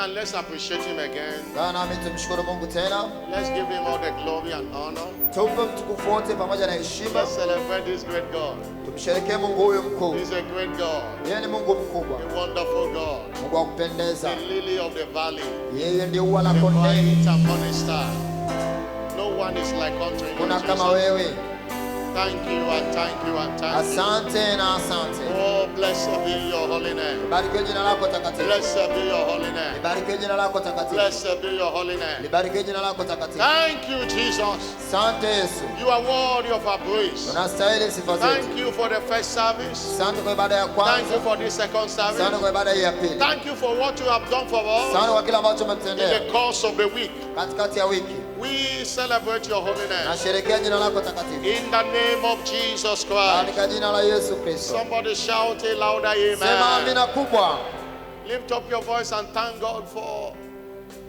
and let's appreciate him again. Nami tumshukuru Mungu tena. Let's give him all the glory and honor. Tumpe mtukufu wote pamoja na heshima. Let's celebrate this great God. Tumsherehekee Mungu huyu mkuu. He's a great God. Yeye ni Mungu mkubwa. A wonderful God. Mungu wa kupendeza. The lily of the valley. Yeye ndiye ua la The kondeni. bright and morning star. No one is like unto you, Kuna kama Jesus. wewe. Thank you and thank you and thank you. Asante na asante. Oh, blessed be your holy name. Libarikiwe jina lako takatifu. Blessed be your holy name. Libarikiwe jina lako takatifu. Blessed be your holy name. Libarikiwe jina lako takatifu. Thank you, Jesus. Asante Yesu. You are worthy of our praise. Unastahili sifa zetu. Thank you for the first service. Asante kwa ibada ya Thank you kwanza. for the second service. Asante kwa ibada hii ya pili. Thank you for what you have done for Asante us kwa kila ambacho in umetendea the course of the week. katikati ya wiki. We celebrate your holy name. Nasherehekea jina lako takatifu. In the name of Jesus Christ. Katika jina la Yesu Kristo. Somebody shout a louder Sema amen. amina kubwa. Lift up your voice and thank God for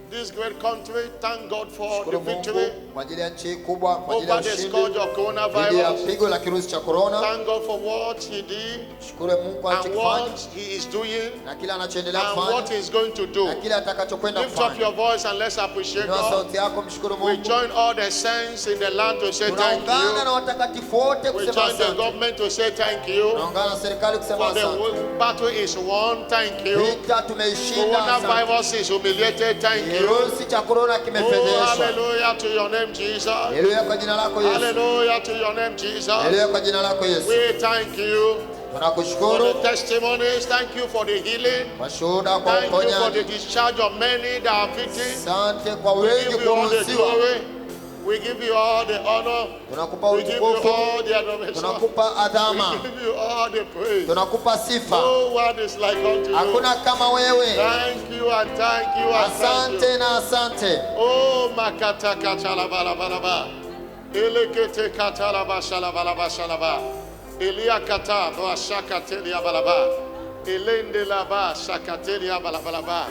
this great country. Thank God for the Shukuru victory Mungu kwa ajili ya nchi kubwa, kwa ajili ya over the ushindi scourge of dhidi ya coronavirus. pigo la kirusi cha corona. Thank God for what he did Shukuru Mungu kwa and alichokifanya what he is doing na kile anachoendelea and what kufanya he is going to do. na kile atakachokwenda Lift up kufanya. your voice and let's appreciate Inua God. sauti yako, mshukuru We Mungu. join all the saints in the land to say thank Tunaungana na you. watakatifu wote We kusema join the asante. government to say thank you. Tunaungana na serikali kusema For the asante. battle is won, thank you. Vita tumeishinda, asante. Coronavirus is humiliated, thank you. Kirusi cha corona Oh, kimefedheshwa. hallelujah to your name, Jesus. Haleluya kwa jina lako Yesu. Hallelujah to your name, Jesus. Haleluya kwa jina lako Yesu. We thank you for Tunakushukuru the testimonies. Thank you for the healing. kwa shuhuda, kwa Thank you for the uponyaji. discharge of many that are victims. Asante kwa We wengi give you all the kuruhusiwa. glory. We give you all the honor. Tunakupa We give you utukufu, all the adoration. tunakupa adhama, We give you all the praise. tunakupa sifa. No one is like unto you. Hakuna kama wewe. Thank you and thank you and thank you. Asante na asante. Oh, makata katala balaba. Elekete katala bashala balaba shalaba. Elia kata ba shakatelia balaba. Elende laba shakatelia balaba.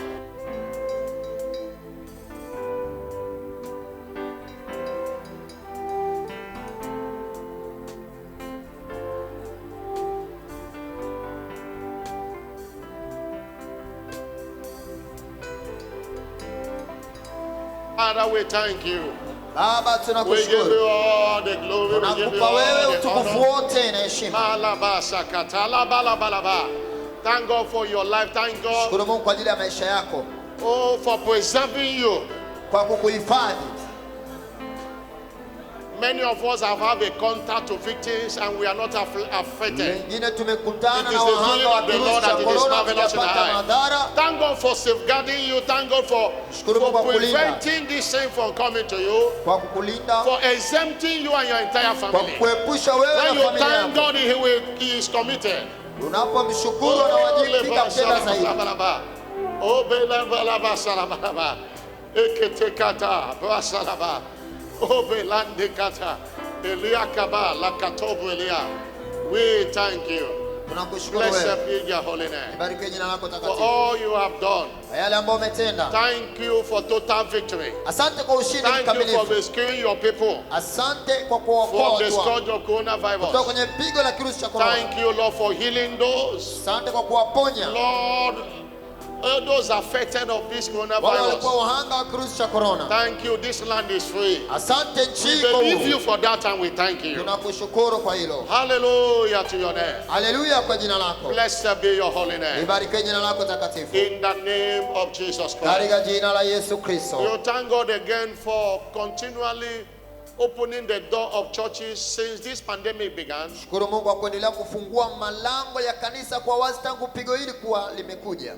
Father, we thank you. Baba, We give tunakushukuru. you all the glory. We give you Tunakupa wewe all the utukufu honor. wote na heshima. Malaba shakatala balaba. Thank God for your life. Thank God, Shukuru Mungu kwa ajili ya maisha yako, oh, for preserving you. kwa kukuhifadhi. Many of us have had a contact to victims and we are not affected. Wengine tumekutana It na is the doing wahanga wa of the kirusi Lord cha that it is corona, marvelous in our tutapata eyes. madhara. Thank God for safeguarding you. Thank God for Shukuru Mungu kwa kulinda, preventing this thing from coming to you, kwa kukulinda, for exempting you and your entire kwa family. kukuepusha wewe When na you familia thank yako. God, He is committed. Unapomshukuru anawajibika tena zaidi. Oh, bela salabalaba. Ekete kata brasalaba. Oh, belande kata. Elia kaba la katobu Elia. We thank you. Tunakushukuru wewe. Blessed be your holy name. Barikiwe jina lako For takatifu. all you have done. Kwa yale ambayo umetenda. Thank you for total victory. Asante kwa ushindi Thank you for mkamilifu. rescuing your people Asante kwa kuokoa from the watu wako scourge of kutoka coronavirus. kwenye pigo la kirusi cha corona. Thank you, Lord, for healing those. Asante kwa kuwaponya Lord, those affected of this wale walikuwa coronavirus. wahanga wa kirusi cha corona. Thank you, this land is free. Asante nchi We iko believe you huru. for that and we thank you. Tunakushukuru kwa hilo. Hallelujah to your name. Haleluya kwa jina lako. Blessed be your holy name. Libarikiwe jina lako takatifu. In the name of Jesus Christ. Katika jina la Yesu Kristo. We thank God again for continually opening the door of churches since this pandemic began. Shukuru Mungu kwa kuendelea kufungua malango ya kanisa kwa wazi tangu pigo hili kuwa limekuja.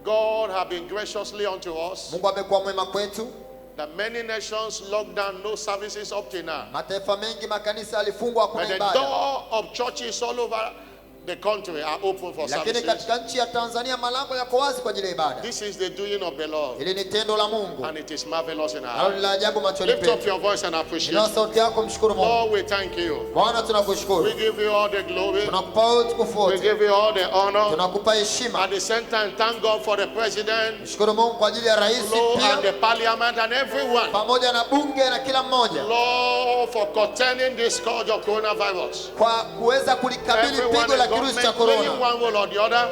God has been graciously unto us. Mungu amekuwa mwema kwetu. That many nations locked down, no services up till now. Mataifa mengi makanisa yalifungwa But kwa the ibada. door of churches all over the country are open for Lakini services. katika nchi ya Tanzania malango yako wazi kwa ajili ya ibada. This is the doing of the Lord, Hili ni tendo la Mungu. and it is marvelous in our Nalo eyes. ni la ajabu machoni Lift up petu. your voice and appreciate. Inua sauti yako mshukuru Mungu. Lord, we thank you. Bwana We tunakushukuru. give you all the glory. Tunakupa utukufu We wote. give you all the honor. Tunakupa heshima. At the same time, thank God for the president, Mshukuru Mungu kwa ajili ya rais Lord, and pia the parliament and everyone. pamoja na bunge na kila mmoja Lord, for containing this scourge of coronavirus. kwa kuweza kulikabili Everyone pigo la in kirusi cha government playing corona. one role or the other.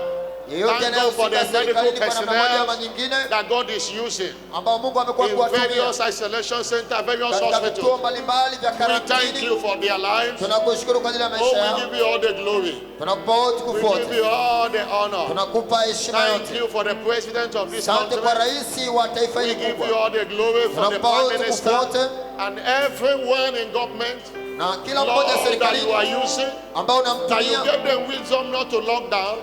Yeyote Thank God for the anayehusika medical serikalini kwa namna moja ama personnel nyingine that God is using ambao Mungu amekuwa in kuwatumia various isolation centers, various katika vituo hospitals. mbalimbali vya We thank karantini. you for their lives. Tunakushukuru kwa ajili ya Oh, maisha we yao. give you all the glory. Tunakupa utukufu We give wote. you all the honor. Tunakupa heshima Thank yote. you for the president of this Asante kwa country. rais wa taifa We hili give you kubwa. all the glory for the Tunakupa prime utukufu minister wote and everyone in government. na kila Lord, mmoja that you serikalini are using, ambao that you unamtumia. gave them wisdom not to lock down.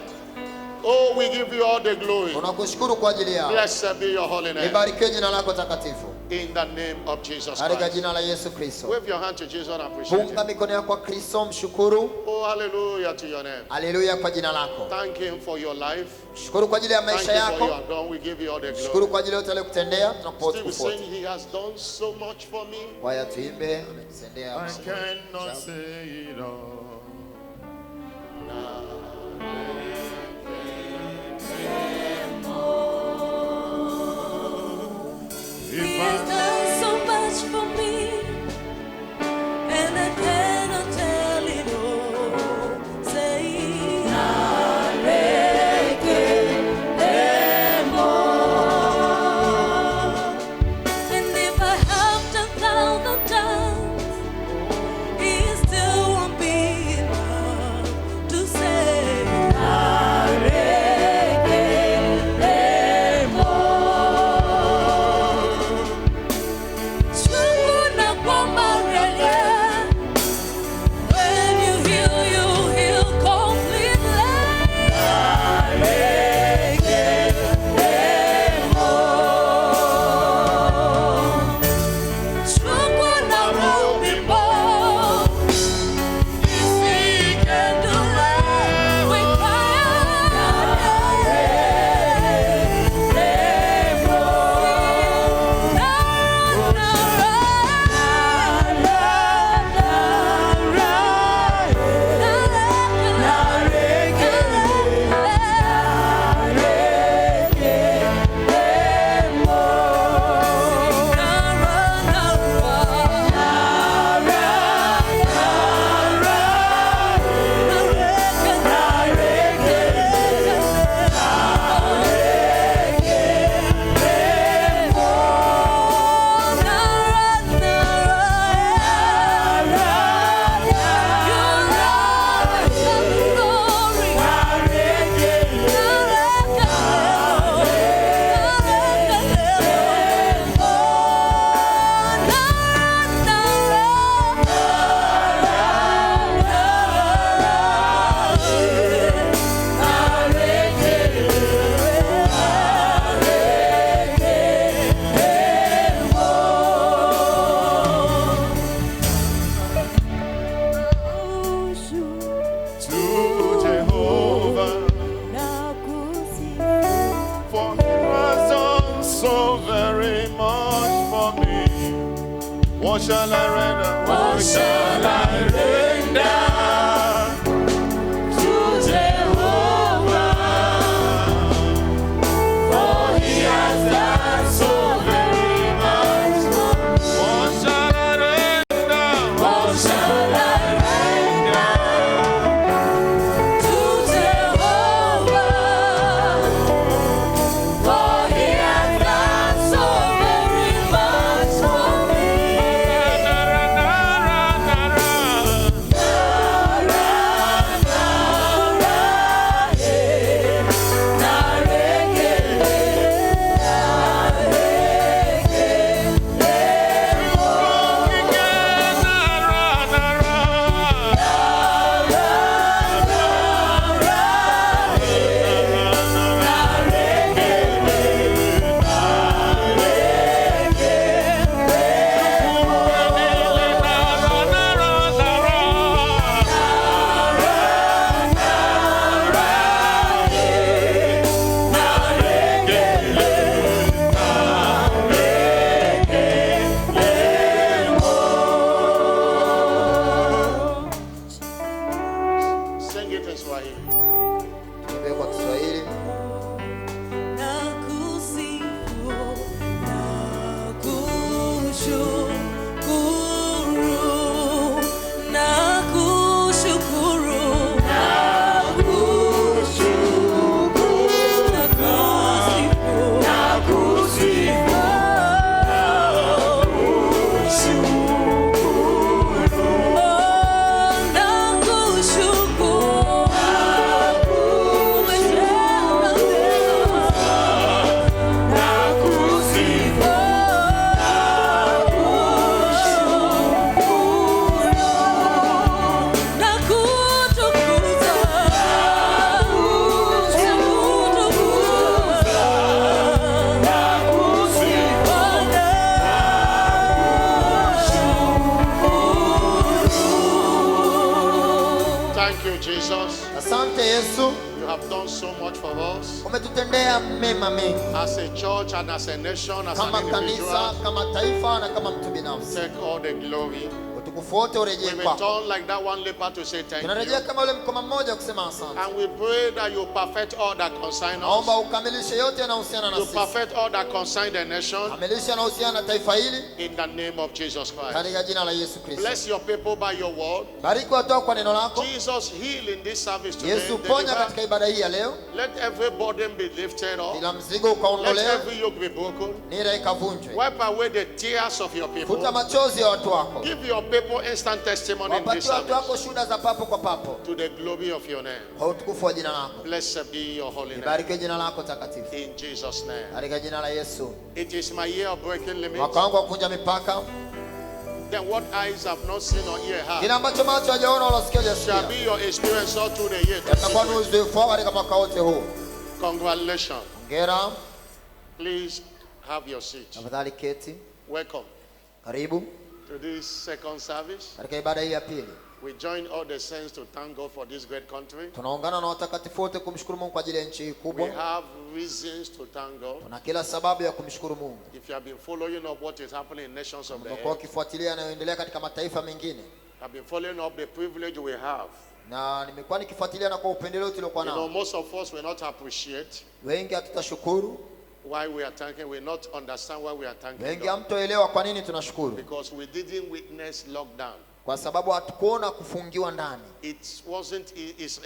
Oh, we give you all the glory. Tunakushukuru kwa ajili yao. Blessed be your holy name. Libarikiwe jina lako takatifu. In the name of Jesus Katika Christ. jina la Yesu Kristo. Wave your hand to Jesus and appreciate Punga him. mikono yako kwa Kristo, mshukuru. Oh, hallelujah to your name. Haleluya kwa jina lako. Thank him for your life. Shukuru kwa ajili ya Thank maisha you for yako. your done. We give you all the Shukuru glory. kwa ajili ya yote aliyokutendea. Tunakupa Still utukufu saying wote. he has done so much for me. Kwaya tuimbe, ametutendea I mambo. cannot say it all. He has done so much for me, and I cannot tell it all. Say, and if I have 10,000 times, it still won't be enough to say. True na kwamba when you heal completely. True na rubi mo, if he can do it with To Jehovah, for he has done so very much for me. What shall I render? What shall I render to Jehovah? For he has done so very much for me. What shall I render? What shall I For he has done so very much for me. Jesus. Asante Yesu, You have done so much for us umetutendea mema mengi as a church and as a nation, as kama an individual. kanisa, kama taifa na kama mtu binafsi. Take all the glory. Utukufu wote We urejee kwako. return like that one leper to say thank Tunarejea you. kama ule mkoma mmoja kusema asante. And we pray that you perfect all that concern Naomba us. ukamilishe yote yanayohusiana na You sisi. perfect all that concern the nation Kamilisha yanayohusiana na taifa hili in the name of Jesus Christ. katika jina la Yesu Kristo. Bless your people by your word. Bariki watu wako kwa neno lako. Jesus, heal in this service today. Yesu, ponya Deliver. katika ibada hii ya leo. Let every burden be lifted up. Kila mzigo Let ukaondolewe, every yoke be broken. nira ikavunjwe. Wipe away the tears of your Futa people. machozi ya watu wako. Give your people instant testimony in this Wapatie watu service wako shuhuda za papo kwa papo to the glory of your name. kwa utukufu wa jina lako. Blessed be your holy name. Ibarikiwe jina lako takatifu. In Jesus' name. Katika jina la Yesu. It is my year of breaking limits. Mwaka wangu wa kuvunja mipaka. Then what eyes have not seen or ear Kile heard ambacho macho hajaona wala sikio shall hajasikia. be your experience all through the year. Yatakuwa ni uzoefu wako katika mwaka wote huu. Congratulations. Hongera. Please have your seat. Tafadhali keti. Welcome Karibu to this second service. katika ibada hii ya pili. We join all the saints to thank God for this great country. Tunaungana na watakatifu wote kumshukuru Mungu kwa ajili ya nchi hii We kubwa. have reasons to thank God. Tuna kila sababu ya kumshukuru Mungu. If you have been following up what is happening in nations of the Umekuwa earth, ukifuatilia yanayoendelea katika mataifa mengine, have been following up the privilege we have. na nimekuwa nikifuatilia na kwa upendeleo tuliokuwa You know, nao. most of us will not appreciate Wengi hatutashukuru, why we are thanking. We will not understand why we are thanking wengi God. hamtoelewa kwa nini tunashukuru, Because we didn't witness lockdown. kwa sababu hatukuona kufungiwa ndani. It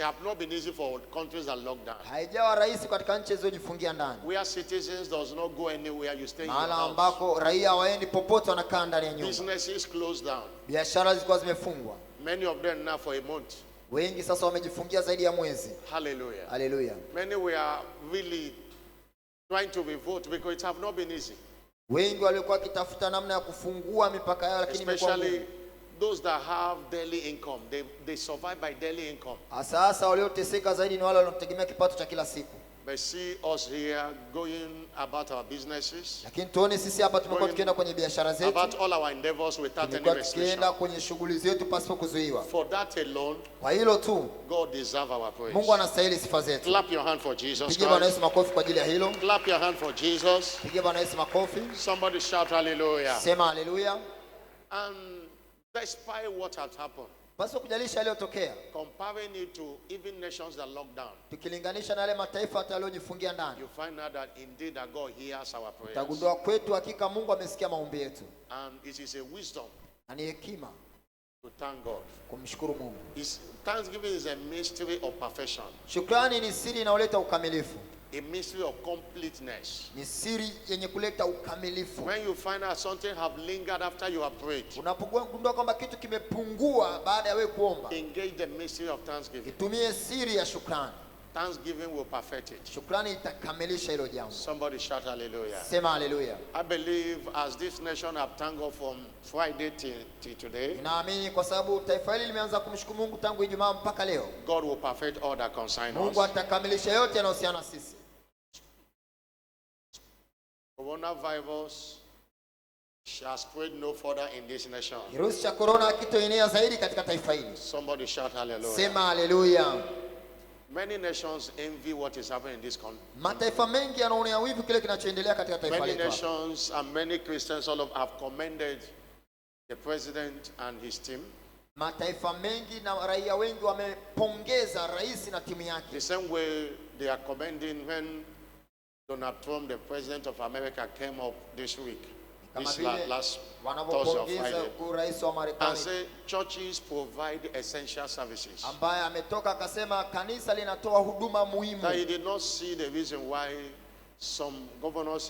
have not been easy for countries that locked down. Haijawa rahisi katika nchi zilizojifungia ndani, Where citizens does not go anywhere, you stay in your mahala house. ambako raia hawaendi popote, wanakaa ndani ya nyumba. Businesses closed down. Biashara zilikuwa zimefungwa, Many of them now for a month. wengi sasa wamejifungia zaidi ya mwezi. Hallelujah. Haleluya! Many were really trying to revolt because it have not been easy. Wengi walikuwa wakitafuta namna ya kufungua mipaka yao, lakini imekuwa Especially ngumu. those that have daily income. They survive by daily income. Hasa walioteseka zaidi ni wale wanaotegemea kipato cha kila siku. But see us here going about our businesses, Lakini tuone sisi hapa tumekuwa tukienda kwenye biashara zetu, about all our endeavors without any tumekuwa restriction. tukienda kwenye shughuli zetu pasipo kuzuiwa. For that alone, Kwa hilo tu God deserve our praise. Mungu anastahili sifa zetu. Clap your hand for Jesus Pigie Bwana Christ. Yesu makofi kwa ajili ya hilo. Clap your hand for Jesus. Pigie Bwana Yesu makofi. Somebody shout hallelujah. Sema haleluya. And despite what had happened, Basi kujalisha yaliyotokea, comparing it to even nations that locked down, tukilinganisha na yale mataifa hata yaliyojifungia ndani, you find out that indeed that God hears our prayers. tagundua kwetu hakika Mungu amesikia maombi yetu, And it is a wisdom na ni hekima to thank God. kumshukuru Mungu. Thanksgiving is a mystery of perfection, Shukrani ni siri inayoleta ukamilifu, a mystery of completeness. ni siri yenye kuleta ukamilifu. When you find out something have lingered after you have prayed, Unapogundua kwamba kitu kimepungua baada ya wewe kuomba, engage the mystery of thanksgiving. itumie siri ya shukrani. Thanksgiving will perfect it. Shukrani itakamilisha hilo jambo. Somebody shout hallelujah. Sema haleluya. I believe as this nation have thanked God from Friday till today, Naamini kwa sababu taifa hili limeanza kumshukuru Mungu tangu Ijumaa mpaka leo, God will perfect all that concern Mungu us. atakamilisha yote yanayohusiana na sisi. Coronavirus shall spread no further in this nation. Kirusi cha korona hakitoenea zaidi katika taifa hili. Somebody shout hallelujah. Sema haleluya. Many nations envy what is happening in this country. Mataifa mengi yanaonea wivu kile kinachoendelea katika taifa Many letu. nations and many Christians all over have commended the president and his team. Mataifa mengi na raia wengi wamepongeza rais na timu yake. The same way they are commending when Donald Trump, the president of America, came up this week, Kama this vile last Thursday or wanavyopongeza Friday, rais wa and Marekani say churches provide essential services. ambaye ametoka akasema kanisa linatoa huduma muhimu. That he did not see the reason why some governors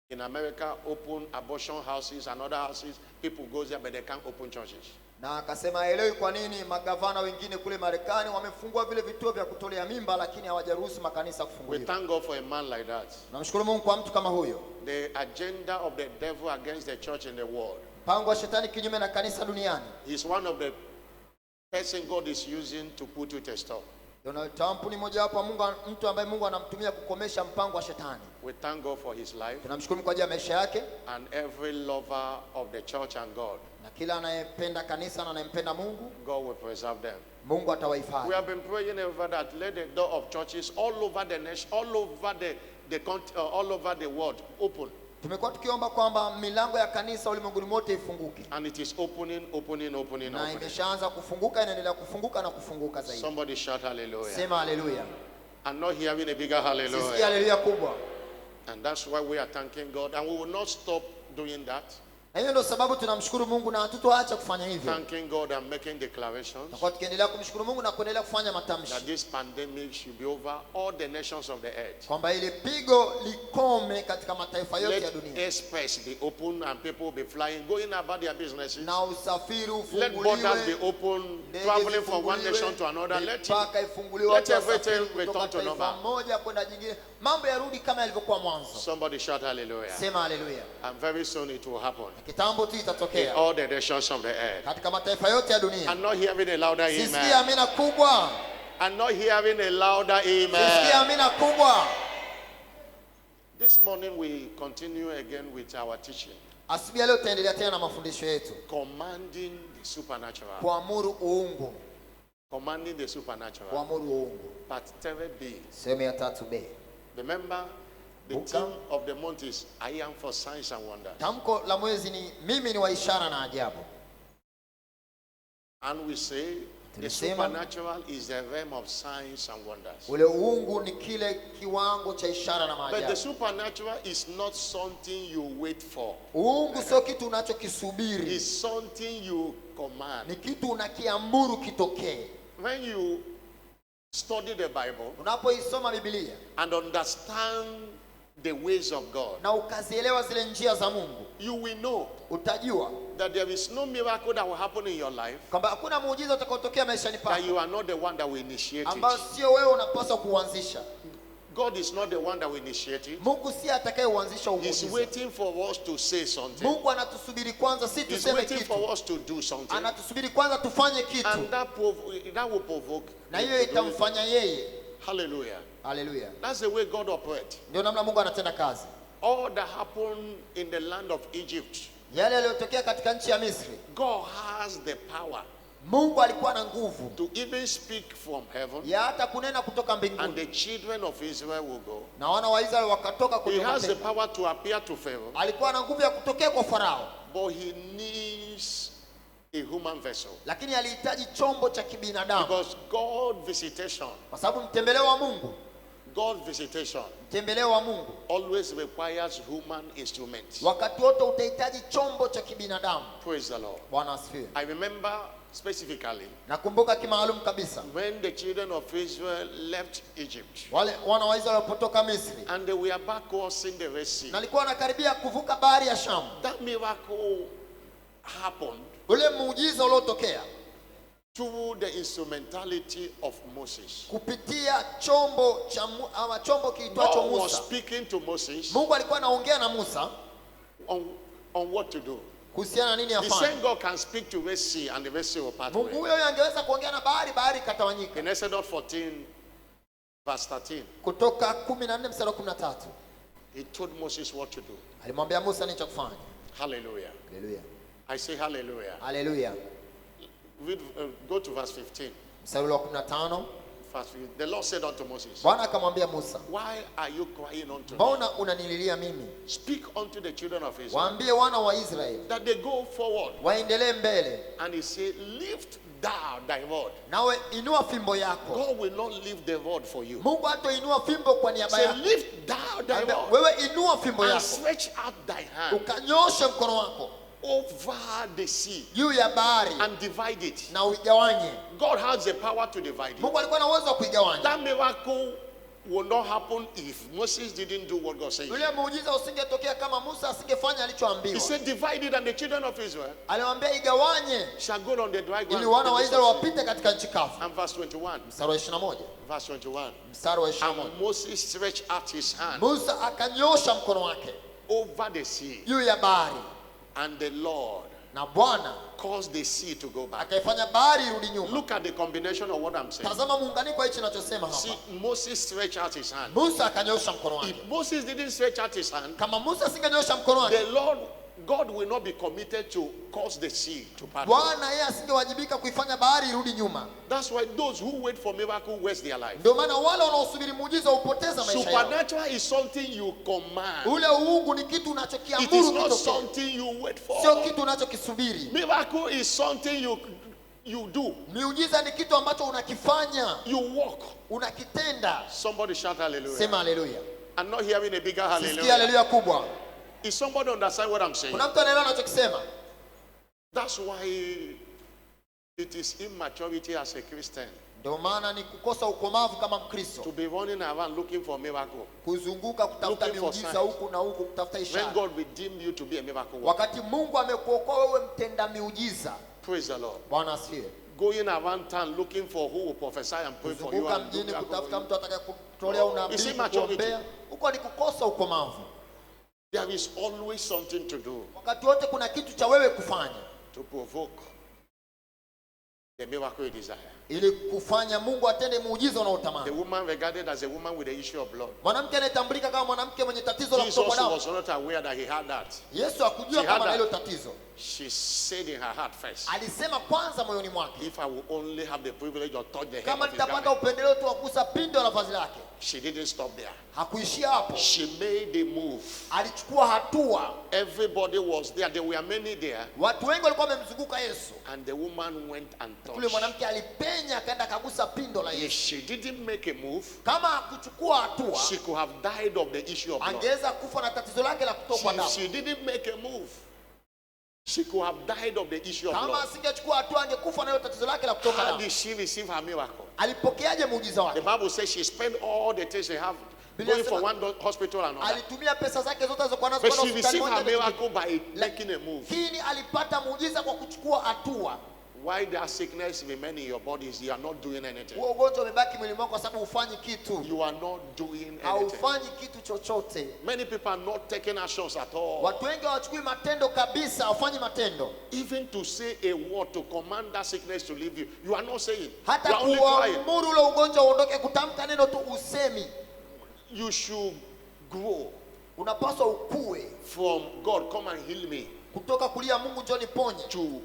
in America open abortion houses and other houses. People go there, but they can't open churches. Na akasema haelewi kwa nini magavana wengine kule Marekani wamefungua vile vituo vya kutolea mimba lakini hawajaruhusu makanisa We kufunguliwa. thank God for a man like that. Namshukuru Mungu kwa mtu kama huyo. The agenda of the devil against the church in the world. Mpango wa shetani kinyume na kanisa duniani. He's one of the person God is using to put it a stop. Donald Trump ni mmoja wapo mtu ambaye Mungu anamtumia kukomesha mpango wa shetani. We thank God for his life Tunamshukuru kwa ajili ya maisha yake and every lover of the church and God. na kila anayependa kanisa na anayempenda Mungu, God will preserve them. Mungu We atawahifadhi. have been praying over that. Let the door of churches all over the nation, all over the world open. Tumekuwa tukiomba kwamba milango ya kanisa ulimwenguni mote ifunguke. And it is opening. Na imeshaanza kufunguka, inaendelea kufunguka na kufunguka zaidi. Somebody shout hallelujah. Sema haleluya. I'm not hearing a bigger Sisi hallelujah. haleluya kubwa. And that's why we are thanking God. And we will not stop doing that. Na hiyo ndio sababu tunamshukuru Mungu na hatutoacha kufanya hivyo. Thanking God and making declarations Na kwa tukiendelea kumshukuru Mungu na kuendelea kufanya matamshi that this pandemic should be over all the nations of the earth. kwamba ile pigo likome katika mataifa yote ya Let dunia. airspace be open and people will be flying, going about their businesses. Na usafiri Let borders be ufunguliwe. open, Ndege traveling from one zifunguliwe, nation to another. mipaka ifunguliwe, let watu wasafiri everything kutoka return to taifa normal. moja kwenda jingine. Mambo yarudi kama yalivyokuwa mwanzo. Somebody shout hallelujah. Sema haleluya. And very soon it will happen Kitambo tu in itatokea all the nations of the earth. katika mataifa yote ya dunia. I'm not hearing a louder Sisikia amen. amina kubwa. I'm not hearing a louder Sisikia amen. amina kubwa. This morning we continue again with our teaching, Asubuhi leo tutaendelea tena na mafundisho yetu. commanding the supernatural. Kuamuru uungu. Commanding the supernatural. Kuamuru uungu. Part 3B. Sehemu ya 3B. Remember, the Buka. theme of the month is I am for signs and wonders. Tamko la mwezi ni mimi ni wa ishara na ajabu. And we say the Tulisema- supernatural is the realm of signs and wonders. Ule uungu ni kile kiwango cha ishara na But the maajabu. supernatural is not something you wait for. Uungu sio kitu unachokisubiri. It's something you command. Ni kitu unakiamuru kitokee. When you study the Bible Unapoisoma Biblia and understand the ways of God, na ukazielewa zile njia za Mungu, you will know utajua that there is no miracle that will happen in your life kwamba hakuna muujiza utakaotokea maishani that pako you are not the one that will initiate ambao it. sio wewe unapaswa kuuanzisha. God is not the one that will initiate it. Mungu si atakayeuanzisha He's muujiza. waiting for us to say something. Mungu anatusubiri kwanza si He's tuseme waiting kitu. for us to do something. Anatusubiri kwanza tufanye kitu. And that will provoke. Na him hiyo to do it. itamfanya yeye. Hallelujah. Haleluya. That's the way God operates. Ndio namna Mungu anatenda kazi. All that happened in the land of Egypt, Yale yaliyotokea katika nchi ya Misri, God has the power Mungu alikuwa na nguvu to even speak from heaven, ya hata kunena kutoka and mbinguni, the children of Israel will go. na wana wa Israeli wakatoka He kutoka has the mataifa. power to appear to Pharaoh, Alikuwa na nguvu ya kutokea kwa Farao, but he needs a human vessel. lakini alihitaji chombo cha kibinadamu, Because God visitation, kwa sababu mtembeleo wa Mungu, mtembeleo wa Mungu always requires human instruments. wakati wote utahitaji chombo cha kibinadamu. Praise the Lord. Bwana asifiwe. I remember specifically Nakumbuka kimaalum kabisa when the children of Israel left Egypt wale wana wa Israeli walipotoka Misri and they were back crossing the Red Sea. na alikuwa anakaribia kuvuka bahari ya Shamu. That miracle happened Ule muujiza uliotokea through the instrumentality of Moses. kupitia chombo cha ama chombo kiitwacho God was Musa. speaking to Moses Mungu alikuwa anaongea na Musa on what to do. kuhusiana na nini The afanye. same God can speak to Red Sea and the Red Sea will part Mungu away. huyo angeweza kuongea na bahari, bahari ikatawanyika. In Exodus 14 verse 13, Kutoka 14 mstari wa 13 he told Moses what to do. alimwambia Musa nini cha kufanya. Hallelujah. Haleluya. I say hallelujah. Haleluya. Read, go to verse 15. Mstari wa 15 Verse 15. The Lord said unto Moses, Bwana akamwambia Musa, why are you crying unto me? mbona unanililia mimi? Speak unto the children of Israel Waambie wana wa Israeli that they go forward. waendelee mbele, And he said, lift thou thy rod. nawe inua fimbo yako. God will not lift the rod for you. Mungu hatoinua fimbo kwa niaba Say, yako. lift thou thy Ambia, rod wewe inua fimbo and yako stretch out thy hand ukanyoshe mkono wako over the sea juu ya bahari and divide it. na uigawanye. God has the power to divide it. Mungu alikuwa na uwezo wa kuigawanya. That miracle will not happen if Moses didn't do what God said. Ule muujiza usingetokea kama Musa asingefanya He alichoambiwa. said, divide it, and the children of Israel Aliwaambia igawanye shall go on the dry ground. ili wana wa in the Israeli sea. wapite katika nchi kavu. And verse 21. Mstari wa 21. Verse 21. Mstari wa 21. And Moses stretched out his hand Musa akanyosha mkono wake over the sea, juu ya bahari And the Lord na Bwana caused the sea to go back. akaifanya bahari irudi nyuma. Look at the combination of what I'm saying. Tazama muunganiko wa hichi ninachosema See, hapa. Moses stretched out his hand. Musa akanyosha mkono wake. If Moses didn't stretch out his hand, Kama Musa asinganyosha mkono wake, the Lord, God will not be committed to cause the sea to part. Bwana yeye asingewajibika kuifanya bahari irudi nyuma. That's why those who wait for miracle waste their life. Ndio maana wale wanaosubiri muujiza hupoteza maisha yao. Supernatural is something you command. Ule uungu ni kitu It is unachokiamuru not kitokee. something you wait for. Sio kitu unachokisubiri. Miracle is something you do. Miujiza ni kitu ambacho unakifanya, You walk. unakitenda. Somebody shout hallelujah. Sema haleluya. I'm not hearing a bigger Sikia hallelujah. haleluya kubwa. Is somebody understand what I'm saying? Kuna mtu anaelewa ninachokisema? That's why it is immaturity as a Christian Ndio maana ni kukosa ukomavu kama Mkristo. to be running around looking for miracle. Kuzunguka kutafuta Looking for miujiza signs. huku na huku kutafuta When ishara. God redeemed you to be a miracle worker. Wakati Mungu amekuokoa wewe mtenda miujiza. Praise the Lord. Bwana asifiwe. Going around town looking for who will prophesy and pray for you. Kuzunguka And do mjini miracle kutafuta for you. mtu atakayekutolea You unabii see maturity. kuombea. Huko ni kukosa ukomavu. There is always something to do Wakati wote kuna kitu cha wewe kufanya to provoke the miracle you desire. ili kufanya Mungu atende muujiza The unaotamani. woman regarded as a woman with the issue of blood. Mwanamke anayetambulika kama mwanamke mwenye tatizo la Jesus kutokwa damu. was not aware that he had that. Yesu hakujua She kama had na hilo that. tatizo. She said in her heart first, Alisema kwanza moyoni mwake, if I will only have the privilege of touch the hem kama of his nitapata garment. upendeleo tu wa kugusa pindo la vazi lake. She didn't stop there. Hakuishia hapo. She made a move. Alichukua hatua. Everybody was there. There were many there. Watu wengi walikuwa wamemzunguka Yesu. And the woman went and Yule touched. mwanamke alipenya akaenda akagusa pindo la If Yesu. she didn't make a move, Kama hakuchukua hatua, she could have died of the issue of blood. angeweza kufa na tatizo lake la kutokwa If damu. she didn't make a move, she could have died of the issue of Kama blood. asingechukua hatua angekufa na hilo tatizo lake la kutoka How damu. did she receive her miracle? Alipokeaje muujiza The wake? Bible says she spent all the things she have Biblia going from inasema- one hospital and another. Alitumia pesa zake zote alizokuwa nazo But kwenda she hospitali received her moja na nyingine. miracle by making a move. Lakini alipata muujiza kwa kuchukua hatua. Why that sickness remain in your bodies, you are not doing anything. Huo ugonjwa umebaki mwili mwako kwa sababu hufanyi kitu. You are not doing anything. Haufanyi kitu chochote. Many people are not taking actions at all. Watu wengi hawachukui matendo kabisa, hawafanyi matendo. Even to say a word to command that sickness to leave you, you are not saying. You Hata are only crying. kuamuru ule ugonjwa uondoke, kutamka neno tu usemi. You should grow Unapaswa ukue from God, come and heal me, kutoka kulia Mungu njoo niponye. to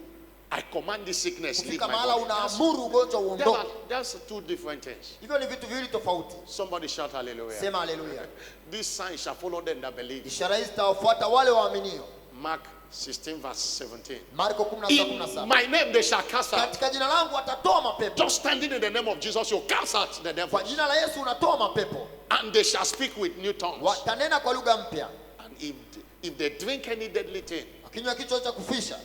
I command this sickness leave Kufika my mahala body. unaamuru ugonjwa uondoke. That's two different things. Hivyo ni vitu viwili tofauti. Somebody shout hallelujah. Sema haleluya. This sign shall follow them that believe. Ishara hizi zitawafuata wale waaminio. Mark 16 verse 17. Marko In 16:17. my name they shall cast out. Katika jina langu watatoa mapepo. Just standing in the name of Jesus, you cast out the devil. Kwa jina la Yesu unatoa mapepo. And they shall speak with new tongues. Watanena kwa lugha mpya. And if they drink any deadly thing, Wakinywa kichwa cha kufisha,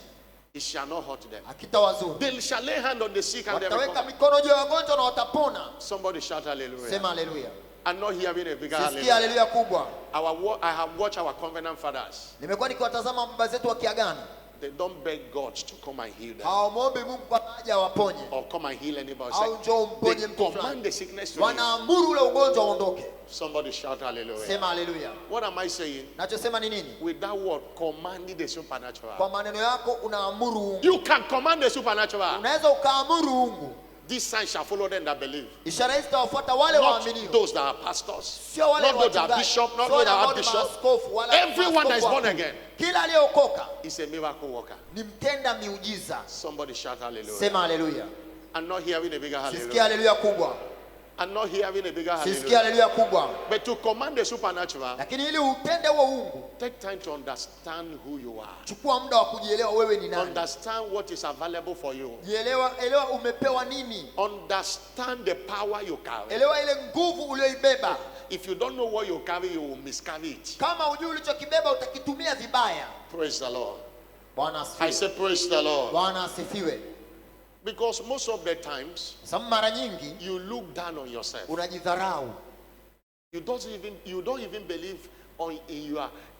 it shall not hurt them. hakitawazuru. They shall lay hand on the sick and they will Wataweka recover. mikono juu ya wagonjwa na watapona. Somebody shout hallelujah. Sema haleluya. I'm not hearing a bigger Sisikia hallelujah. haleluya kubwa. I have watched our covenant fathers. Nimekuwa nikiwatazama baba zetu wa kiagano. They don't beg God to come and heal them Hawamwombi Mungu kwa haja awaponye. or come and heal anybody. Au njoo mponye They mtu command fulani. the sickness to leave. Wanaamuru ule ugonjwa uondoke. Somebody shout hallelujah. Sema haleluya. What am I saying? Nachosema ni nini? With that word, commanding the supernatural. Kwa maneno yako unaamuru uungu. You can command the supernatural. Unaweza ukaamuru uungu. This sign shall follow them that believe. Ishara hizi zitawafuata wale Not waaminio. those that are pastors, Sio wale not those that are wachungaji. bishop, not Sio those that wale are ambao ni bishop. maaskofu, wala Everyone that is maaskofu born wakuu. again Kila aliyeokoka is a miracle worker. ni mtenda miujiza. Somebody shout hallelujah. Sema haleluya. I'm not hearing a bigger Sisikia hallelujah. haleluya kubwa. I'm not hearing a bigger Sisikia hallelujah. haleluya kubwa. But to command the supernatural, Lakini ili utende huo uungu, take time to understand who you are. chukua muda wa kujielewa wewe ni nani. Understand what is available for you. Elewa umepewa nini. Understand the power you carry. Elewa ile nguvu uliyoibeba. If you don't know what you carry, you will miscarry it. Kama hujui ulichokibeba utakitumia vibaya. Praise the Lord. Bwana I asifiwe. say praise the Lord. Bwana asifiwe. Because most of the times, Sababu mara nyingi you look down on yourself. unajidharau. You don't even believe in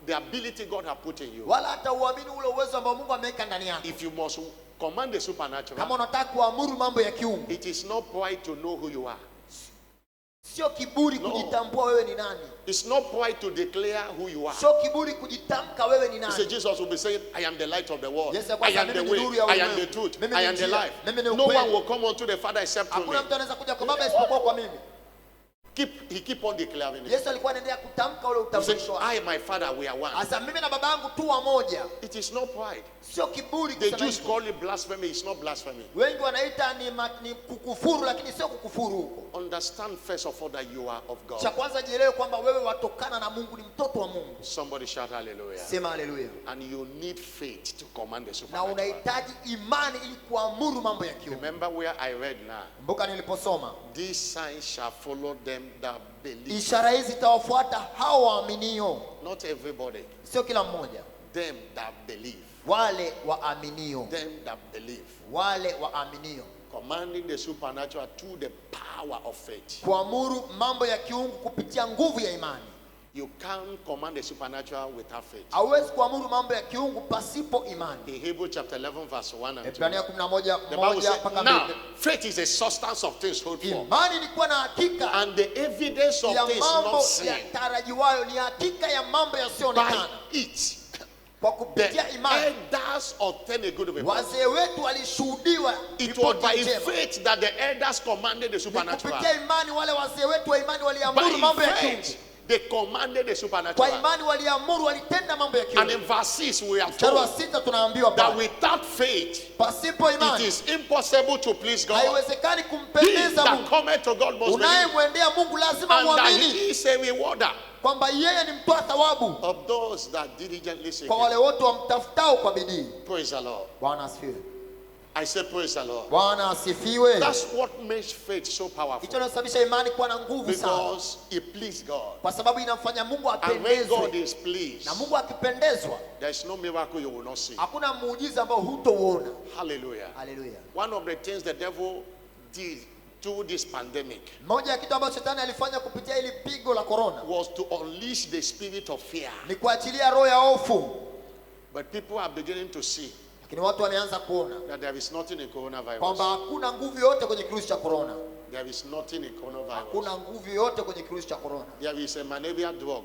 the ability God has put in you. Wala hata uamini ule uwezo ambao Mungu ameweka ndani yako. If you must command the supernatural, Kama unataka kuamuru mambo ya kiungu, it is not pride to know who you are. Sio kiburi No. kujitambua wewe ni nani. It's not pride to declare who you are. Sio kiburi kujitamka wewe ni You say nani. Jesus will be saying, I am the light of the world. Yes, I am the mimi ni nuru way. ya I am ulimwengu. the truth. Mimi I ni am the njia. life. Mimi ni No ukweli. one will come unto the Father except through me. Hakuna mtu anaweza kuja kwa Baba isipokuwa kwa mimi. He keep on declaring it. Yesu alikuwa anaendelea kutamka ule He said, utambulisho wake. I and my Father, we are one. Asa mimi na baba yangu tu wamoja. It is not pride. Sio kiburi The kusema Jews hivyo. call it blasphemy. It's not blasphemy. Wengi wanaita ni kukufuru, lakini sio kukufuru huko. Understand first of all that you are of Cha God. kwanza jielewe kwamba wewe watokana na Mungu, ni mtoto wa Mungu. Somebody shout hallelujah. Sema haleluya. And you need faith to command the Na supernatural. unahitaji imani ili kuamuru mambo ya kiungu. Remember where I read now. Kumbuka niliposoma, These signs shall follow them that believe. ishara hizi zitawafuata hao waaminio. Not everybody. Sio kila mmoja. Them that believe. Wale waaminio. Them that believe. Wale waaminio. Commanding the supernatural to the power of faith. Kuamuru mambo ya kiungu kupitia nguvu ya imani. You can't command the supernatural without faith. Hauwezi kuamuru mambo ya kiungu pasipo imani. In Hebrews chapter 11 verse 1 and 2. Ibrania 11 The Bible says, mpaka now 2. faith is a substance of things hoped for, Imani ni kuwa na hakika and the evidence of ya things mambo not seen. yatarajiwayo, ni hakika ya mambo By yasiyoonekana. it, Kwa the kupitia imani elders obtained a good report. wazee wetu walishuhudiwa It was by ripoti njema. faith that the elders commanded the Ni supernatural. kupitia imani wale wazee wetu wa imani waliamuru mambo By ya kiungu. faith, they commanded the Kwa supernatural. imani waliamuru, walitenda mambo ya And kiungu. in verse 6, we are Mstari wa told 6 tunaambiwa that pale, without faith, pasipo it imani is impossible to please God. haiwezekani He kumpendeza that Mungu. cometh to God must believe, Unayemwendea Mungu lazima and that muamini He is a rewarder kwamba yeye ni mtoa thawabu of those that diligently seek kwa Him. wale wote wamtafutao kwa bidii. Praise the Lord. Bwana asifiwe. I say praise the Lord. Bwana asifiwe. That's what makes faith so Hicho powerful, kinasababisha imani kuwa na nguvu sana, because it pleases God. kwa sababu inamfanya Mungu And when God apendezwe, is pleased, na Mungu akipendezwa there is no miracle you will not see. hakuna muujiza ambao hutouona. Hallelujah. Haleluya. One of the things the devil did through this pandemic Moja ya kitu ambacho shetani alifanya kupitia ili pigo la corona was to unleash the spirit of fear. ni kuachilia roho ya hofu, But people are beginning to see lakini watu wameanza kuona that there is nothing in kwamba coronavirus. hakuna nguvu yoyote kwenye kirusi cha corona. There is nothing in coronavirus. Hakuna nguvu yoyote kwenye kirusi cha corona. There is a malaria drug,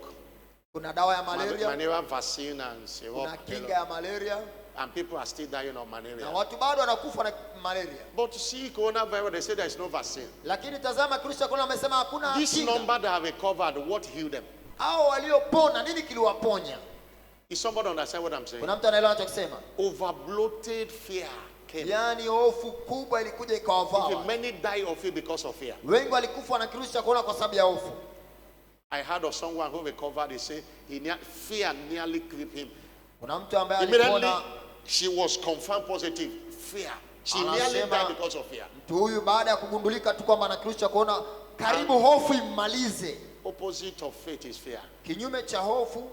Kuna dawa ya malaria, malaria vaccine and syrup, kuna kinga ya malaria, and people are still dying of na malaria. watu bado wanakufa na malaria. But see, coronavirus, they say there is no vaccine. Lakini tazama, kirusi cha corona wamesema hakuna This kinga. number that have recovered, what healed them? Hao waliopona, nini kiliwaponya? Is somebody understand what I'm saying? Kuna mtu anaelewa anachokisema? Overbloated fear came. Yaani hofu kubwa ilikuja ikawavaa. Even many die of it because of fear. Wengi walikufa na kirusi cha corona kwa sababu ya hofu. I heard of someone who recovered. He said fear nearly gripped him. Kuna mtu ambaye Immediately, alipona, she was confirmed positive. Fear. She nearly Anasema- died because of fear. mtu huyu baada ya kugundulika tu kwamba ana kirusi cha corona, karibu hofu immalize. Opposite of faith is fear. Kinyume cha hofu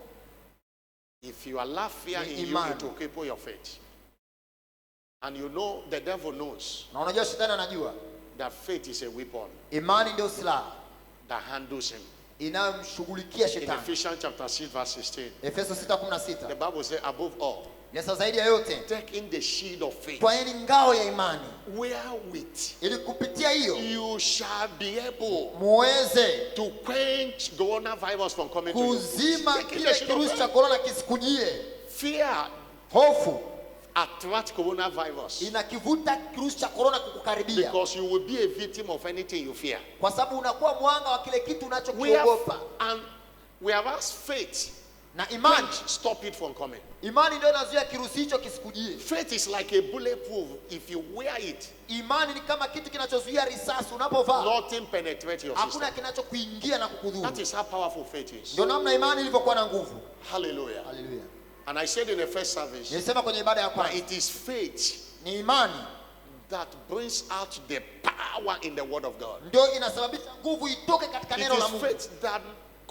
If you allow fear Ni in you, imani. it will cripple your faith. And you know, the devil knows na unajua shetani anajua that faith is a weapon imani ndio silaha that handles him. inayomshughulikia In shetani. Ephesians chapter 6, verse 16, Efeso the 6:16. Bible says, above all, Yasa zaidi ya yote, take in the shield of faith, twaeni ngao ya imani, wherewith ili kupitia hiyo you shall be able muweze to quench coronavirus from coming to you. kuzima Take in kile the shield of kirusi faith. cha corona kisikujie. Fear Hofu attract coronavirus inakivuta kirusi cha corona kukukaribia, because you will be a victim of anything you fear. kwa sababu unakuwa mwanga wa kile kitu unachokiogopa. Whereas faith Na imani, stop it from coming. imani ndio inazuia kirusi hicho kisikujie. Faith is like a bulletproof. If you wear it, Imani ni kama kitu kinachozuia risasi, unapovaa nothing penetrates your hakuna system. kinachokuingia na kukudhuru. That is how powerful faith is. Ndio namna imani ilivyokuwa na nguvu. Hallelujah. Haleluya. And I said in the first service Nilisema kwenye ibada ya that kwanza, it is faith ni imani that brings out the power in the Word of God. ndio inasababisha nguvu itoke katika It neno la is Mungu. faith that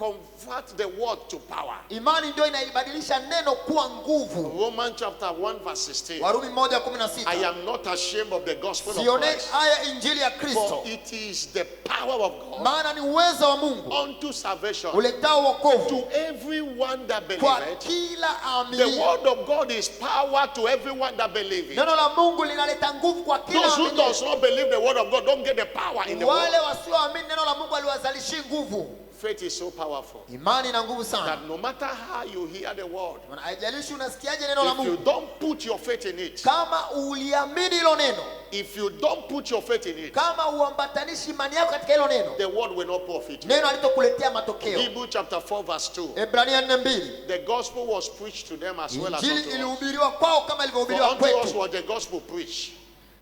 convert the word to power. Imani ndio inaibadilisha neno kuwa nguvu. Romans chapter 1 verse 16. Warumi I 1:16. am not ashamed of the gospel of Sione Christ, haya injili ya for Kristo, it is the power of God maana ni uwezo wa Mungu unto salvation uletao wokovu to everyone that kwa believeth. kila The aamini. word of God is power to everyone that believeth. Neno la Mungu linaleta nguvu kwa kila Those who aamini. does not believe the word of God don't get the power in the Wale world. wasioamini neno la Mungu aliwazalishi nguvu. Faith is so powerful Imani ina nguvu sana. that no matter how you hear the word, Maana haijalishi unasikiaje neno la if you Mungu, don't put your faith in it, kama uliamini hilo neno, if you don't put your faith in it, kama uambatanishi imani yako katika hilo neno, the word will not profit you. neno halitokuletea matokeo. Hebrew chapter 4 verse 2. Ebrania 4:2. The gospel was preached to them as well as Injili unto us. ilihubiriwa kwao kama For ilivyohubiriwa unto us kwetu. was the gospel preached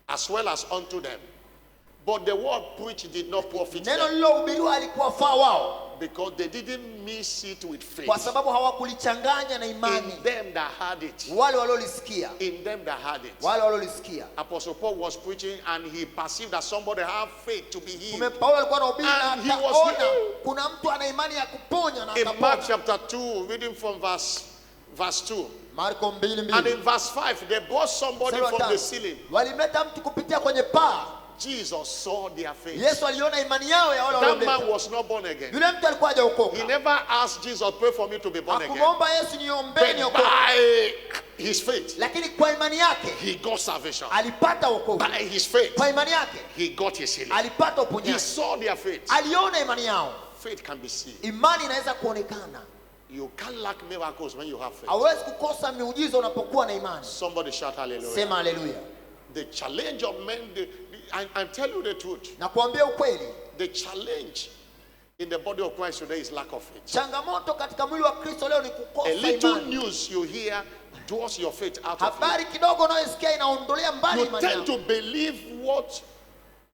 as well as unto them. But the word preached did not profit Neno them lililohubiriwa alikuwafaa wao because they didn't mix it with faith. kwa sababu hawakulichanganya na imani. In them that had it. Wale waliolisikia, In them that had it. wale waliolisikia. Apostle Paul was preaching and he perceived that somebody had faith to be healed. Mtume Paulo alikuwa anahubiri na And he was akaona healed. kuna mtu ana imani ya kuponya na In Mark akapona. chapter 2, reading from verse 2. Marko And 2:2. in verse 5, they brought somebody Mstari wa from tano. the ceiling. Walimleta mtu kupitia kwenye paa. Jesus saw their faith. Yesu aliona imani yao ya wale That man waliomleta. was not born again. Yule mtu alikuwa He hajaokoka. never asked Jesus, pray for me to be born again. Hakumwomba Yesu niombee But niokoke. by his faith, Lakini kwa imani yake he got salvation. alipata wokovu. By his faith, Kwa imani yake he got his healing. alipata He uponyaji. saw their faith. Aliona imani yao. Faith can be seen. Imani inaweza kuonekana. You can't lack miracles when you have faith. Hauwezi kukosa miujiza unapokuwa na imani. Somebody shout hallelujah. Sema haleluya. The challenge of men, I tell you the truth. Na kuambia ukweli, The challenge in the body of Christ today is lack of faith. changamoto katika mwili wa Kristo leo ni A kukosa little imani. news you hear draws your faith out of you. Habari kidogo unayosikia inaondolea mbali You imani tend yako. to believe what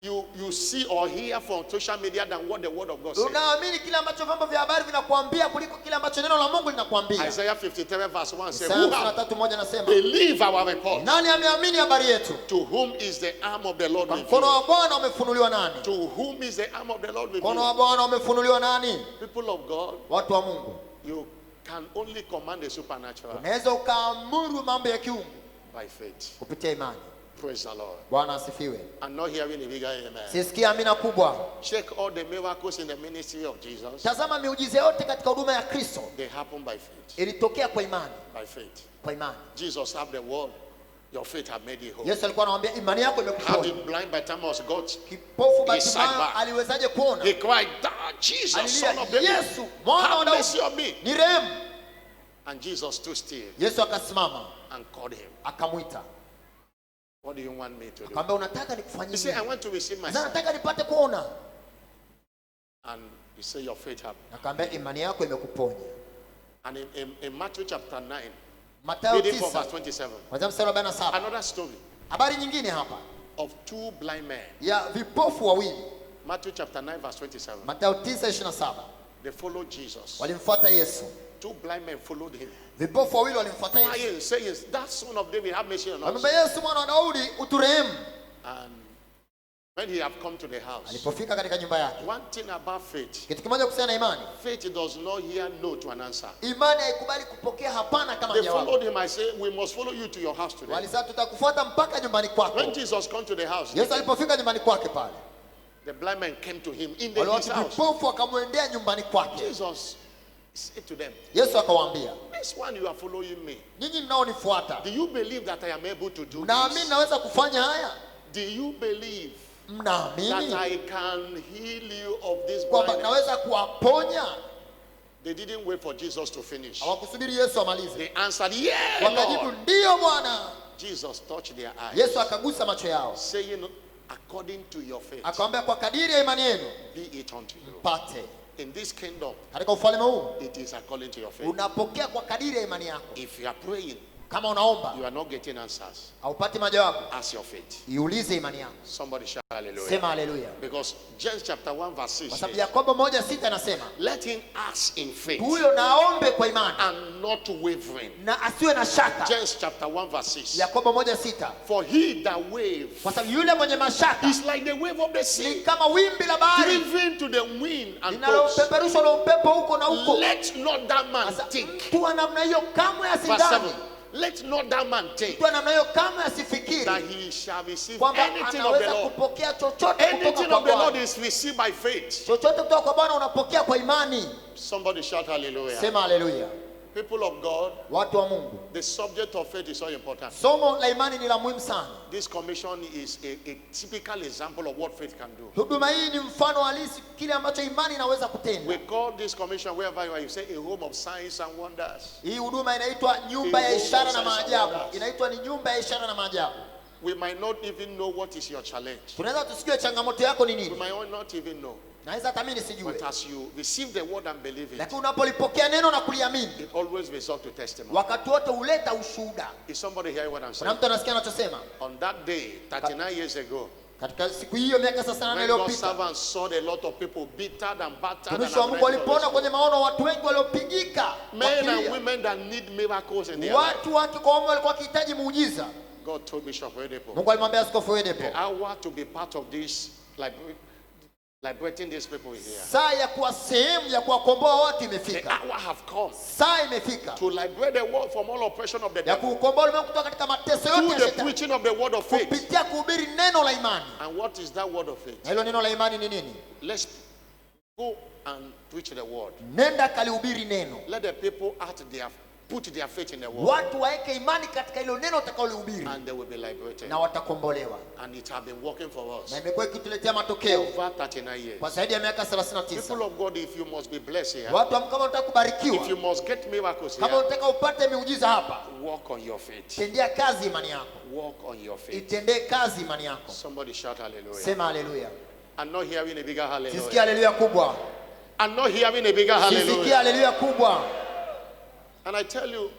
you see or hear from social media than what the word of God says. Unaamini kile ambacho vyombo vya habari vinakuambia kuliko kile ambacho neno la Mungu linakuambia. Isaiah 53 verse 1 says, Isaya who have 53:1 anasema, believed our report? nani ameamini habari yetu? To whom is the arm of the Lord Kwa mkono revealed? wa Bwana umefunuliwa nani? To whom is the arm of the Lord Mkono wa revealed? Bwana umefunuliwa nani? People of God, Watu wa Mungu. you can only command the supernatural Unaweza ukaamuru mambo ya kiungu by faith. kupitia imani. Praise the Lord. Bwana asifiwe. I'm not hearing a bigger amen. Sisikia amina kubwa. Check all the miracles in the ministry of Jesus. Tazama miujiza yote katika huduma ya Kristo They happen by faith. ilitokea kwa imani, By faith. kwa imani. Jesus have the word. Your faith have made you whole. Yesu alikuwa anamwambia imani yako How imekuponya. did blind Bartimaeus got? Kipofu His sight Bartimayo back. aliwezaje kuona? He cried, "Thou Jesus, son of Alilia, David, Yesu mwana wa have Daudi, mercy on me." ni rehemu. And Jesus stood still Yesu akasimama and called him. akamwita, What do you want me to do? akamwambia unataka nikufanyie He said, I nini? want to receive my Sasa sight. nataka nipate kuona. And he said, your faith have. Akamwambia imani yako imekuponya. And in Matthew chapter 9, Mathayo reading from 9 verse 27, kuanzia mstari wa 47. another story Habari nyingine hapa of two blind men. ya vipofu wawili. Matthew chapter 9, verse 27. Mathayo 9:27. They followed Jesus. Walimfuata Yesu. Two blind men followed him, Vipofu wawili walimfuata Yesu. crying, saying, that son of David, have mercy on us. Walimwambia Yesu mwana wa Daudi uturehemu. And when he have come to the house, Alipofika katika nyumba yake, one thing about faith, kitu kimoja kuhusiana na imani, faith does not hear no to an answer. imani haikubali kupokea hapana kama They jawabu. followed him. I say, we must follow you to your house today. Walisema tutakufuata mpaka nyumbani kwako. When Jesus come to the house, Yesu alipofika nyumbani kwake pale, the blind man came to him in wale his watu house. vipofu wakamwendea nyumbani kwake. Jesus said to them, Yesu akawaambia, this one you are following me. nyinyi mnaonifuata, Do you believe that I am able to do mnaamini this? naweza kufanya haya? Do you believe that Mnaamini I can heal you of this kwamba blindness? naweza kuwaponya? They didn't wait for Jesus to finish. Hawakusubiri Yesu amalize, They answered, yeah, wakajibu Lord. ndiyo Bwana. Jesus touched their eyes, Yesu akagusa macho yao, saying, according to your faith, akamwambia kwa kadiri ya imani yenu be it unto you. pate. In this kingdom, Katika ufalme huu it is according to your faith. unapokea kwa kadiri ya imani yako. If you are praying, Kama unaomba you are not getting answers, haupati majawabu, ask your faith. iulize imani yako. Somebody shout hallelujah. Sema haleluya. Because James chapter 1 verse 6 Kwa sababu says, Yakobo 1:6 anasema, let him ask in faith huyo naombe kwa imani and not wavering. na asiwe na shaka. James chapter 1 verse 6. Yakobo 1:6. For he that wave Kwa sababu yule mwenye mashaka is like the wave of the ni sea, kama wimbi la bahari driven to the wind and tossed. linalopeperushwa na upepo huko na huko. Let not that man Sasa think. mtu wa namna hiyo kamwe Verse 7. asidhani, Let not that man think mtu wa namna hiyo kamwe that asifikiri he shall receive kwamba anything of the anaweza Lord. kupokea chochote kutoka Anything kwa of the Lord Bwana. is received by faith. Chochote kutoka kwa Bwana unapokea kwa imani. Somebody shout hallelujah. Sema haleluya. People of God, Watu wa Mungu, the subject of faith is so important. somo la imani ni la muhimu sana. This commission is a typical example of what faith can do. Huduma hii ni mfano halisi kile ambacho imani inaweza kutenda. We call this commission, wherever you are, you say a home of signs and wonders. Hii huduma inaitwa nyumba ya ishara na maajabu. Inaitwa ni nyumba ya ishara na maajabu. We might not even know what is your challenge. Tunaweza tusijue changamoto yako ni We nini. might not even know. Naweza hata mimi nisijue. But as you receive the word and believe it, Lakini unapolipokea neno na kuliamini, it always results to testimony. wakati wote huleta ushuhuda. Is somebody hearing what I'm Kuna saying? mtu anasikia anachosema? On that day, 39 years ago, Katika siku hiyo miaka 38 when God's iliyopita, servants saw a lot of people battered and battered and tumishi wa Mungu walipoona afflicted, kwenye maono watu wengi waliopigika, men and wakilia. women that need miracles in their life, Watu wake kwa waume walikuwa wakihitaji muujiza. God told Bishop Oyedepo, Mungu alimwambia Askofu Oyedepo, the hour to be part of this, liberating these people here. saa ya kuwa sehemu ya kuwakomboa watu The imefika. hour have come Saa imefika to liberate the world from all oppression of the ya devil kuukomboa ulimwengu kutoka katika mateso through yote ya the shetani, preaching of the word of faith. kupitia kuhubiri neno la imani. And what is that word of faith? Na hilo neno la imani ni nini? Let's go and preach the word. Nenda kalihubiri neno. Let the people put their faith in the word, Watu waeke imani katika hilo neno utakaolihubiri and they will be liberated. na watakombolewa. And it has been working for us Na imekuwa ikituletea matokeo over 39 years. kwa zaidi ya miaka People 39. of God, if you must be blessed here, Watu kama unataka kubarikiwa, if you must get miracles kama here, unataka upate miujiza hapa, walk on your faith. tendea kazi imani yako. Walk on your faith. Itendee kazi imani yako. Somebody shout hallelujah. Sema haleluya. I'm not hearing a bigger Sisikia hallelujah. haleluya kubwa. I'm not hearing a bigger Sisikia hallelujah. haleluya kubwa. And I tell you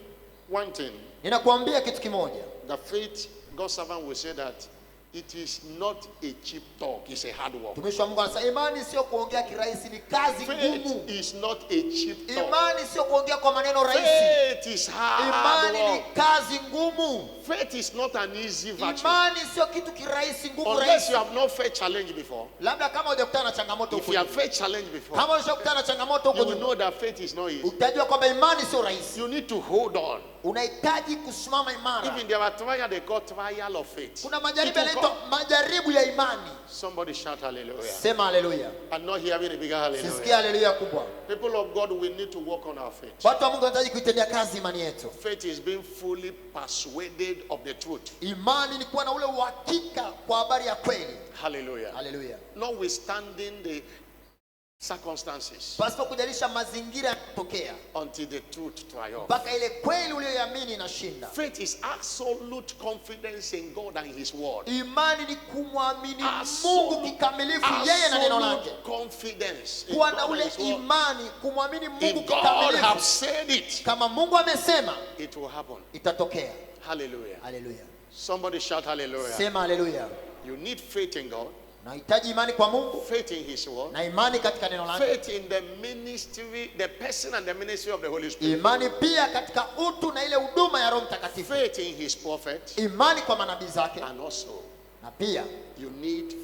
one thing, Ninakuambia kitu kimoja. the faith, God's servant will say that it is not a cheap talk, it's a hard work. Tumishi wa Mungu anasema imani sio kuongea kirahisi, ni kazi Faith ngumu. is not a cheap talk. Imani sio kuongea kwa maneno rahisi. Faith is hard Imani ni work. kazi ngumu. Faith is not an easy virtue. Imani sio kitu kirahisi, ngumu Unless rahisi. you have not faced challenge before. Labda kama hujakutana na changamoto If huko, you have faced challenge before, kama ulishakutana na changamoto you huko will nyuma, know that faith is not easy. utajua kwamba imani sio rahisi. You need to hold on. Unahitaji kusimama imara. Even there are trials they call trial of faith. Kuna It majaribu will yanaitwa come. majaribu ya imani. Somebody shout hallelujah. Sema haleluya. I'm not hearing a bigger hallelujah. Sisikia haleluya kubwa. People of God, we need to work on our faith. Watu wa Mungu wanahitaji kuitendea kazi imani yetu. Faith is being fully persuaded of the truth. Imani ni kuwa na ule uhakika kwa habari ya kweli. Hallelujah. Haleluya. Notwithstanding the circumstances, Pasipo kujalisha mazingira yanayotokea, until the truth triumphs. mpaka ile kweli uliyoiamini inashinda. Faith is absolute confidence in God and His word. Imani ni kumwamini Mungu kikamilifu, yeye na neno lake. Absolute confidence in Kuwa God na and ule His word. imani, kumwamini Mungu If God has kikamilifu. said it, Kama Mungu amesema, it will happen. itatokea. Hallelujah. Haleluya. Somebody shout hallelujah. Sema haleluya. You need faith in God, Nahitaji imani kwa Mungu faith in His word, na imani katika neno lake. faith in the ministry, the person and the ministry of the Holy Spirit, Imani pia katika utu na ile huduma ya Roho Mtakatifu. faith in His prophet, Imani kwa manabii zake, and also na pia you need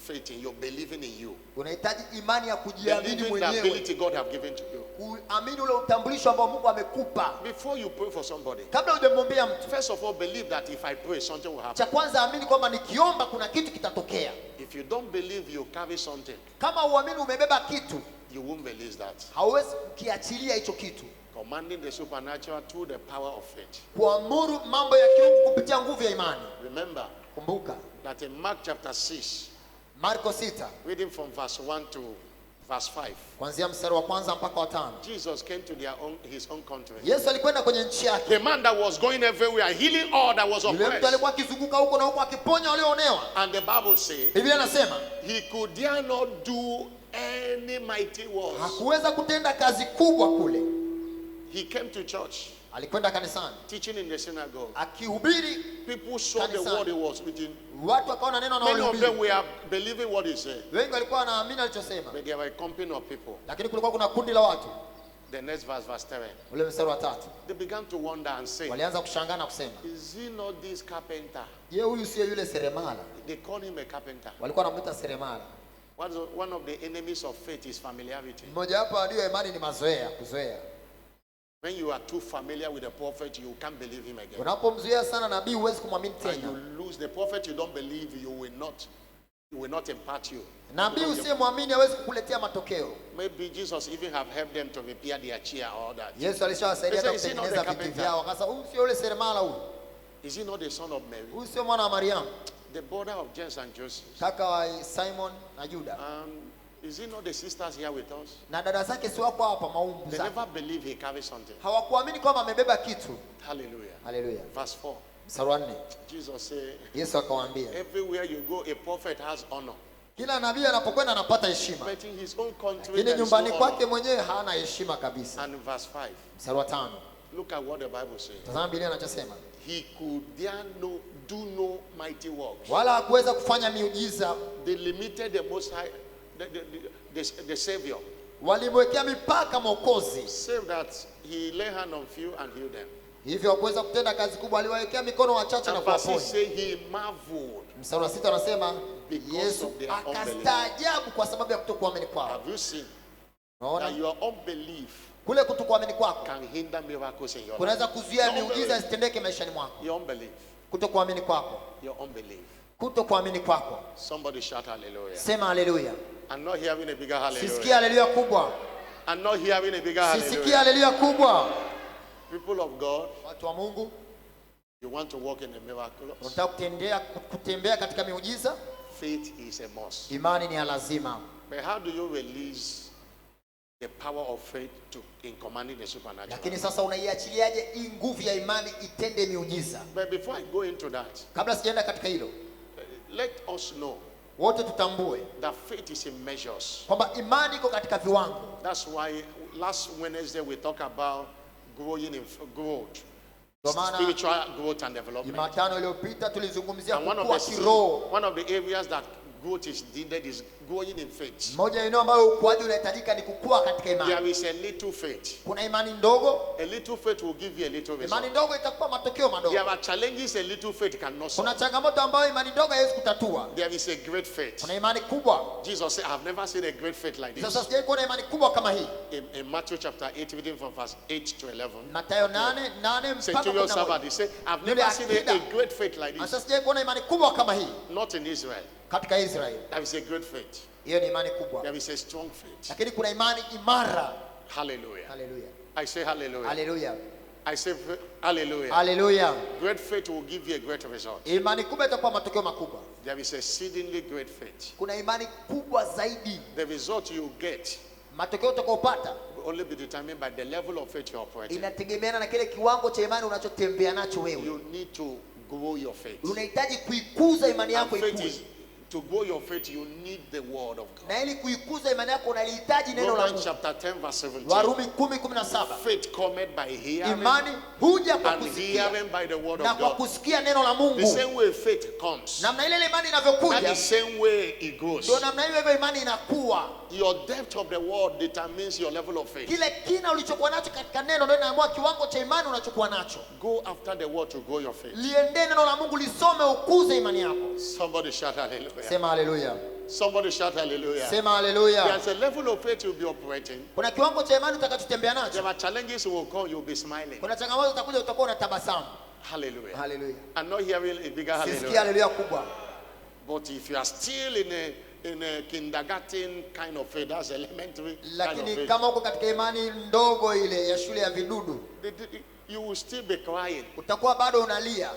faith in your believing in you, unahitaji imani ya kujiamini believing the mwenyewe, ability God have given to you. kuamini ule utambulisho ambao Mungu amekupa. Before you pray for somebody, Kabla hujamwombea mtu, first of all, believe that if I pray, something will happen. cha kwanza amini kwamba nikiomba kuna kitu kitatokea. If you don't believe you carry something, Kama uamini umebeba kitu, you won't release that. hauwezi kukiachilia hicho kitu. Commanding the supernatural through the power of faith. Kuamuru mambo ya kiungu kupitia nguvu ya imani. Remember Kumbuka that in Mark chapter 6, Marko 6 reading from verse 1 to verse 5, kuanzia mstari wa kwanza mpaka wa 5. Jesus came to his own country. Yesu alikwenda kwenye nchi yake. The man that was going everywhere, healing all that was Yule mtu oppressed. alikuwa akizunguka huko na huko akiponya walioonewa. And the Bible says, Biblia inasema he could dare not do any mighty works. hakuweza kutenda kazi kubwa kule. He came to church alikwenda kanisani teaching in the synagogue. akihubiri, People saw the Kanisani. word he was preaching. watu wakaona neno Many of them analolihubiri. were believing what he said. Wengi walikuwa wanaamini alichosema, But there were a company of people. lakini kulikuwa kuna kundi la watu. The next verse 7. Ule mstari wa 3 They began to wonder and say, walianza kushangaa na kusema, is he not this carpenter? je, huyu sio yule seremala? They call him a carpenter. Walikuwa wanamuita seremala. One of the enemies of faith is familiarity. Mmoja wapo adui ya imani ni mazoea, kuzoea. When you are too familiar with the prophet, you can't believe him again. Unapomzuia sana nabii huwezi kumwamini And you tena. lose the prophet you don't believe, you will not impart you. Nabii usiyemwamini hawezi kukuletea matokeo. Maybe Jesus even have helped them to repair their chair or that. Yesu alishawasaidia They hata say, "Is he not kutengeneza the viti carpenter?" vyao. Akasema, huyu sio yule seremala huyu. Is he not the son of Mary? Huyu sio mwana wa Mariamu, The brother of James and Joseph? kaka wa Simon na Juda. Is he not the sisters here with us? Na dada zake si wako hapa, maumbu They zake. never believe he carries something. Hawakuamini kwamba amebeba kitu. Hallelujah. Haleluya. Verse 4. Mstari wa 4. Jesus said, Yesu akawaambia, everywhere you go, a prophet has honor. kila nabii anapokwenda anapata heshima, But in his own country, lakini there is nyumbani no kwake honor. mwenyewe hana heshima kabisa. And verse 5. Mstari wa 5. Look at what the Bible says. Tazama Biblia inachosema. He could do no mighty works. Wala hakuweza kufanya miujiza. They limited the Most High, the Savior. Walimwekea mipaka Mwokozi. Save that he lay hand on few and heal them. Hivyo hakuweza kutenda kazi kubwa, aliwawekea mikono wachache na And verse 6 kuwaponya. say he marveled. Mstari wa 6 anasema Because Yesu of their unbelief. akastaajabu kwa sababu ya kutokuamini kwao. Have you seen that Unaona? your unbelief Kule kutokuamini kwako can hinder miracles in your life? kunaweza kuzuia Your miujiza unbelief. isitendeke maishani mwako. Your unbelief. Kutokuamini kwako. Your unbelief. Kutokuamini kwako. Somebody shout hallelujah. Sema haleluya. I'm not hearing a bigger Sisikia hallelujah. haleluya kubwa. I'm not hearing a bigger Sisikia hallelujah. haleluya kubwa. People of God, Watu wa Mungu, you want to walk in the miraculous? unataka kutembea katika miujiza? Faith is a must. Imani ni ya lazima. But how do you release the power of faith in commanding the supernatural? Lakini sasa unaiachiliaje hii nguvu ya imani itende miujiza? But before I go into that, Kabla sijaenda katika hilo, let us know wote tutambue that faith is in measures. kwamba imani iko katika viwango. That's why last Wednesday we talked about growing in growth, Ndio maana spiritual growth and development. Jumatano iliyopita tulizungumzia And kukua kiroho. one of the areas that growth is needed is growing in faith. Moja eneo ambayo ukuaji unahitajika ni kukua katika imani. There is a little faith. Kuna imani ndogo. A little faith will give you a little result. Imani ndogo itakupa matokeo madogo. There are challenges a little faith cannot Kuna solve. changamoto ambayo imani ndogo haiwezi kutatua. There is a great faith. Kuna imani kubwa. Jesus said, I've never seen a great faith like Sasa this. sijawahi kuona imani kubwa kama hii. In Matthew chapter 8, reading from verse 8 to 11. Mathayo 8:8 mpaka Centurion servant, 11. he said, I've Yule never seen a akida. great faith like Sasa this. sijawahi kuona imani kubwa kama hii Not in Israel. katika Israeli. There is a great faith. Hiyo ni imani kubwa. There is a strong faith. Lakini kuna imani imara. Hallelujah. Haleluya. I say hallelujah. Haleluya. I say hallelujah. Haleluya. Great faith will give you a great result. Imani kubwa itakuwa matokeo makubwa. There is exceedingly great faith. Kuna imani kubwa zaidi. The result you get Matokeo utakayopata will only be determined by the level of faith you're operating. inategemeana na kile kiwango cha imani unachotembea nacho wewe. You need to grow your faith. Unahitaji kuikuza imani And yako faith ikue. is, to grow your faith, you need the word of God. Na ili kuikuza imani yako unalihitaji neno la Romans Mungu. chapter 10 verse 17. Warumi 10:17. Faith cometh by hearing, Imani huja kwa and kusikia hearing by the word na of kwa God. kusikia neno la The Mungu. same way faith comes, Namna ile imani that inavyokuja the same way it goes. ndio namna hiyo imani inakuwa. Your depth of the word determines your level of faith. Kile kina ulichokuwa nacho katika neno ndio inaamua kiwango cha imani unachokuwa nacho. Go after the word to grow your faith. Liendee neno la Mungu, lisome, ukuze imani yako. Somebody shout hallelujah. Sema haleluya. Somebody shout hallelujah. Sema haleluya. There's a level of faith you'll be operating. Kuna kiwango cha imani utakachotembea nacho. There are challenges will come, you'll be smiling. Kuna changamoto utakuja utakuwa unatabasamu. Hallelujah. Haleluya. I'm not hearing a bigger Sisikia hallelujah. haleluya kubwa. But if you are still in a kindergarten kind of faith, that's elementary kind of Lakini faith, kama uko katika imani ndogo ile ya shule ya vidudu, you will still be crying. utakuwa bado unalia.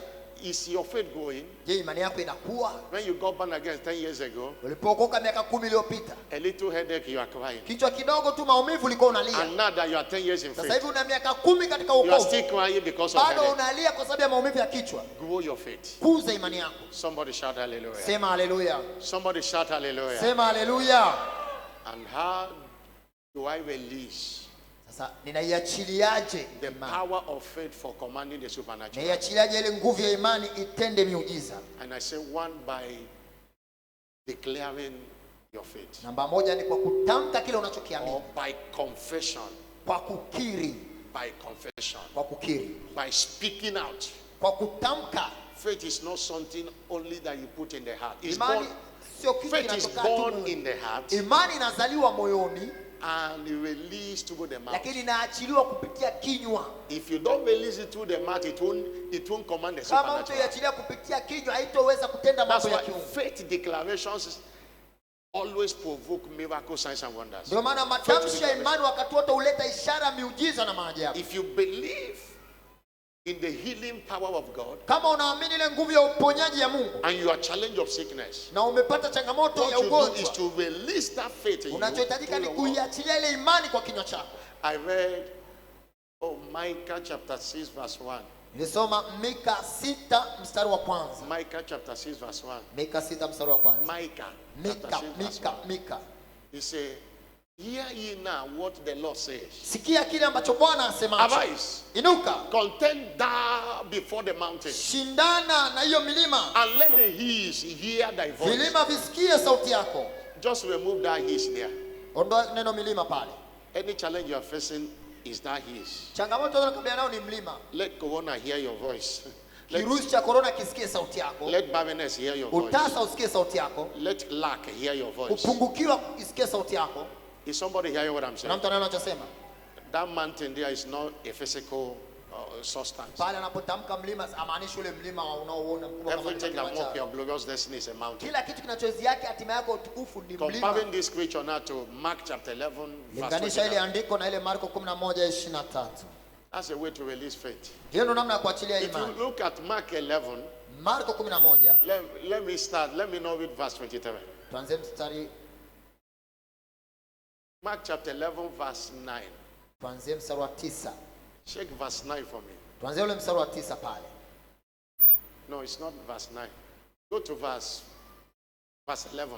Is your faith growing? Je, imani yako inakuwa? When you got born again 10 years ago, Ulipookoka miaka 10 iliyopita, a little headache, you are crying. kichwa kidogo tu maumivu ulikuwa unalia. And now that you are 10 years in Sasa faith, hivi una miaka 10 katika you are wokovu, still crying because of bado headache. unalia kwa sababu ya maumivu ya kichwa. Grow your faith. Kuza imani yako. Somebody shout hallelujah. Sema haleluya. Somebody shout hallelujah. Sema haleluya. And how do I release Sasa ninaiachiliaje The imani? power of faith for commanding the supernatural. Ninaiachiliaje ile nguvu ya imani itende miujiza? And I say one, by declaring your faith. Namba moja ni kwa kutamka kile unachokiamini. Or by confession. Kwa kukiri. By confession. Kwa kukiri. By speaking out. Kwa kutamka. Faith is not something only that you put in the heart. It's Imani born, sio kitu faith is kinatoka tu born moyoni. in the heart Imani inazaliwa moyoni and released through the mouth. lakini inaachiliwa kupitia kinywa. If you don't release it through the mouth, it won't command the Kama mtu supernatural. iachilia kupitia kinywa haitoweza kutenda That's mambo ya why kiungu. faith declarations always provoke miracle signs and wonders. Ndio maana matamshi ya imani wakati wote huleta ishara, miujiza na maajabu. If you believe in the healing power of God Kama unaamini ile nguvu ya uponyaji ya Mungu and you are challenged of sickness, na umepata changamoto what ya you do is ugonjwa, to release that faith in you. unachohitajika ni through your word. kuiachilia ile imani kwa kinywa chako. I read Micah chapter 6 verse 1. Nilisoma Mika 6 mstari wa kwanza. Micah chapter 6 verse 1. Mika 6 mstari wa kwanza. Micah chapter 6 verse 1. Mika. He said, hear ye now what the Lord says. Sikia kile ambacho Bwana asemacho. Arise, Inuka. contend thou before the mountains, Shindana na hiyo milima. and let the hills hear thy voice. Milima visikie sauti yako. Just remove that hills there. Ondoa neno milima pale. Any challenge you are facing is that hills. Changamoto unayokabiliana nayo ni mlima. Let corona hear your voice. Let, Kirusi cha corona kisikie sauti yako. let barrenness hear your voice. Utasa usikie sauti yako. Let lack hear your voice. Kupungukiwa isikie sauti yako. Is somebody hearing what I'm Na saying? mtu anaona anachosema. That mountain there is not a physical substance. Pale anapotamka mlima amaanishi ule mlima unaoona mkubwa kama Everything that Kilimanjaro. mock your glorious destiny is a mountain. Kila kitu kinachozi yake hatima yako utukufu ni mlima. Comparing this scripture now to Mark chapter 11 verse Linganisha ile 29. andiko na ile Marko 11:23. That's a way to release faith. Hiyo ndio namna ya kuachilia If you imani. look at Mark 11, Marko 11, let me know with verse 23. tuanze mstari, Mark chapter 11 verse 9. tuanze mstari wa 9. Check verse 9 for me. Tuanze ule mstari wa 9 pale. No, it's not verse 9. Go to verse 11.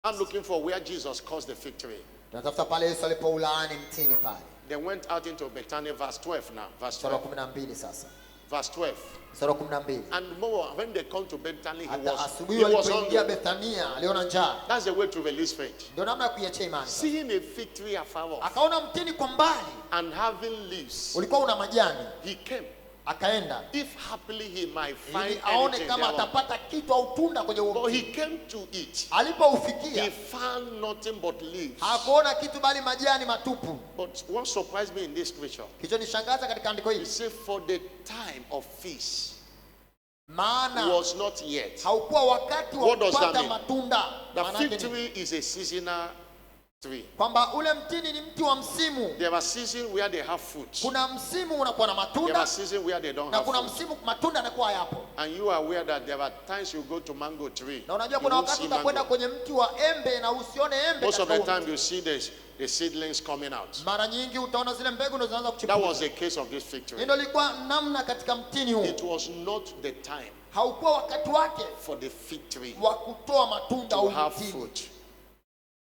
I'm looking for where Jesus caused the victory. Tunatafuta pale Yesu alipoulaani mtini pale. They went out into Bethany, verse 12 now. Verse Mstari wa 12. 12 sasa. Verse 12. Mstari wa 12. And more, when they come to Bethany, he Hata was asubuhi walipoingia hungry. Bethania aliona njaa. That's the way to release faith. Ndio namna ya kuiachia imani. Seeing a victory afar off Akaona mtini kwa mbali and having leaves, ulikuwa una majani, he came. akaenda If happily he might find ili aone anything kama thereon. atapata kitu au tunda kwenye huo But he mtini. came to eat. Alipoufikia He found nothing but leaves. hakuona kitu bali majani matupu. But what surprised me in this scripture, Kilichonishangaza katika andiko he hili, said, for the time of feast maana was not yet. haukuwa wakati wa What does that kupata mean? matunda. The Maana fig yake ni tree is a seasonal tree. kwamba ule mtini ni mti wa msimu. There are seasons where they have fruit. Kuna msimu unakuwa na There matunda are seasons where they don't na have kuna fruit. msimu matunda yanakuwa hayapo. And you are aware that there are times you go to mango tree. Na unajua you kuna won't wakati see utakwenda mango. kwenye mti wa embe na usione embe. Most of the katika huo time you see the seedlings coming out. mti. Mara nyingi utaona zile mbegu ndo zinaanza That kuchipuka. was the case of this fig tree. Ndio ilikuwa namna katika mtini huu. It was not the time Haukuwa wakati wake for the fig tree wa kutoa matunda to au have mtini. fruit.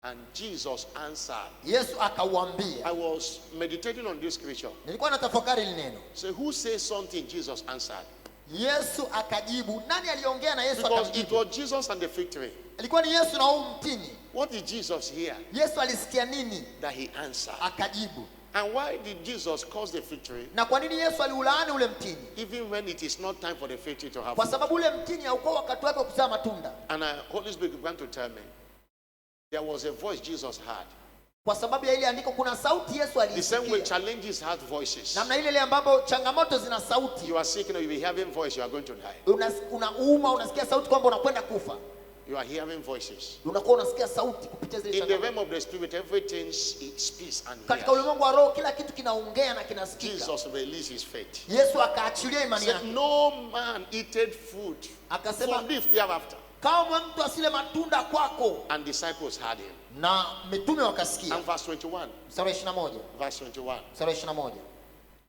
And Jesus answered. Yesu akauambia. I was meditating on this scripture. Nilikuwa natafakari hili neno. So who says something? Jesus answered. Yesu akajibu. Nani aliongea na Yesu Because it akamjibu? was Jesus and the fig tree. Ilikuwa ni Yesu na huu mtini. What did Jesus hear? Yesu alisikia nini? That he answered. Akajibu. And why did Jesus cause the fig tree? Na kwa nini Yesu aliulaani ule mtini? Even when it is not time for the fig tree to have Kwa fruit. sababu ule mtini haukuwa wakati wake wa kuzaa matunda. And Holy Spirit began to tell me, there was a voice Jesus had. Kwa sababu ya ile andiko kuna sauti Yesu The same way alisikia. challenges had voices. Namna ile ile ambapo changamoto zina sauti. You are sick now, you will be hearing voice, you are going to die. Unauma, unasikia sauti kwamba unakwenda kufa. You are hearing voices. Unakuwa unasikia sauti kupitia zile In the changamoto. realm of the spirit, everything speaks and Katika hears. ulimwengu wa roho kila kitu kinaongea na kinasikika. Jesus released his faith. Yesu akaachilia imani Said, yake. no man eated food Akasema from this thereafter. kama mtu asile matunda kwako. And disciples had him. Na mitume wakasikia. And verse 21. Mstari wa 21. Verse 21. Mstari wa 21.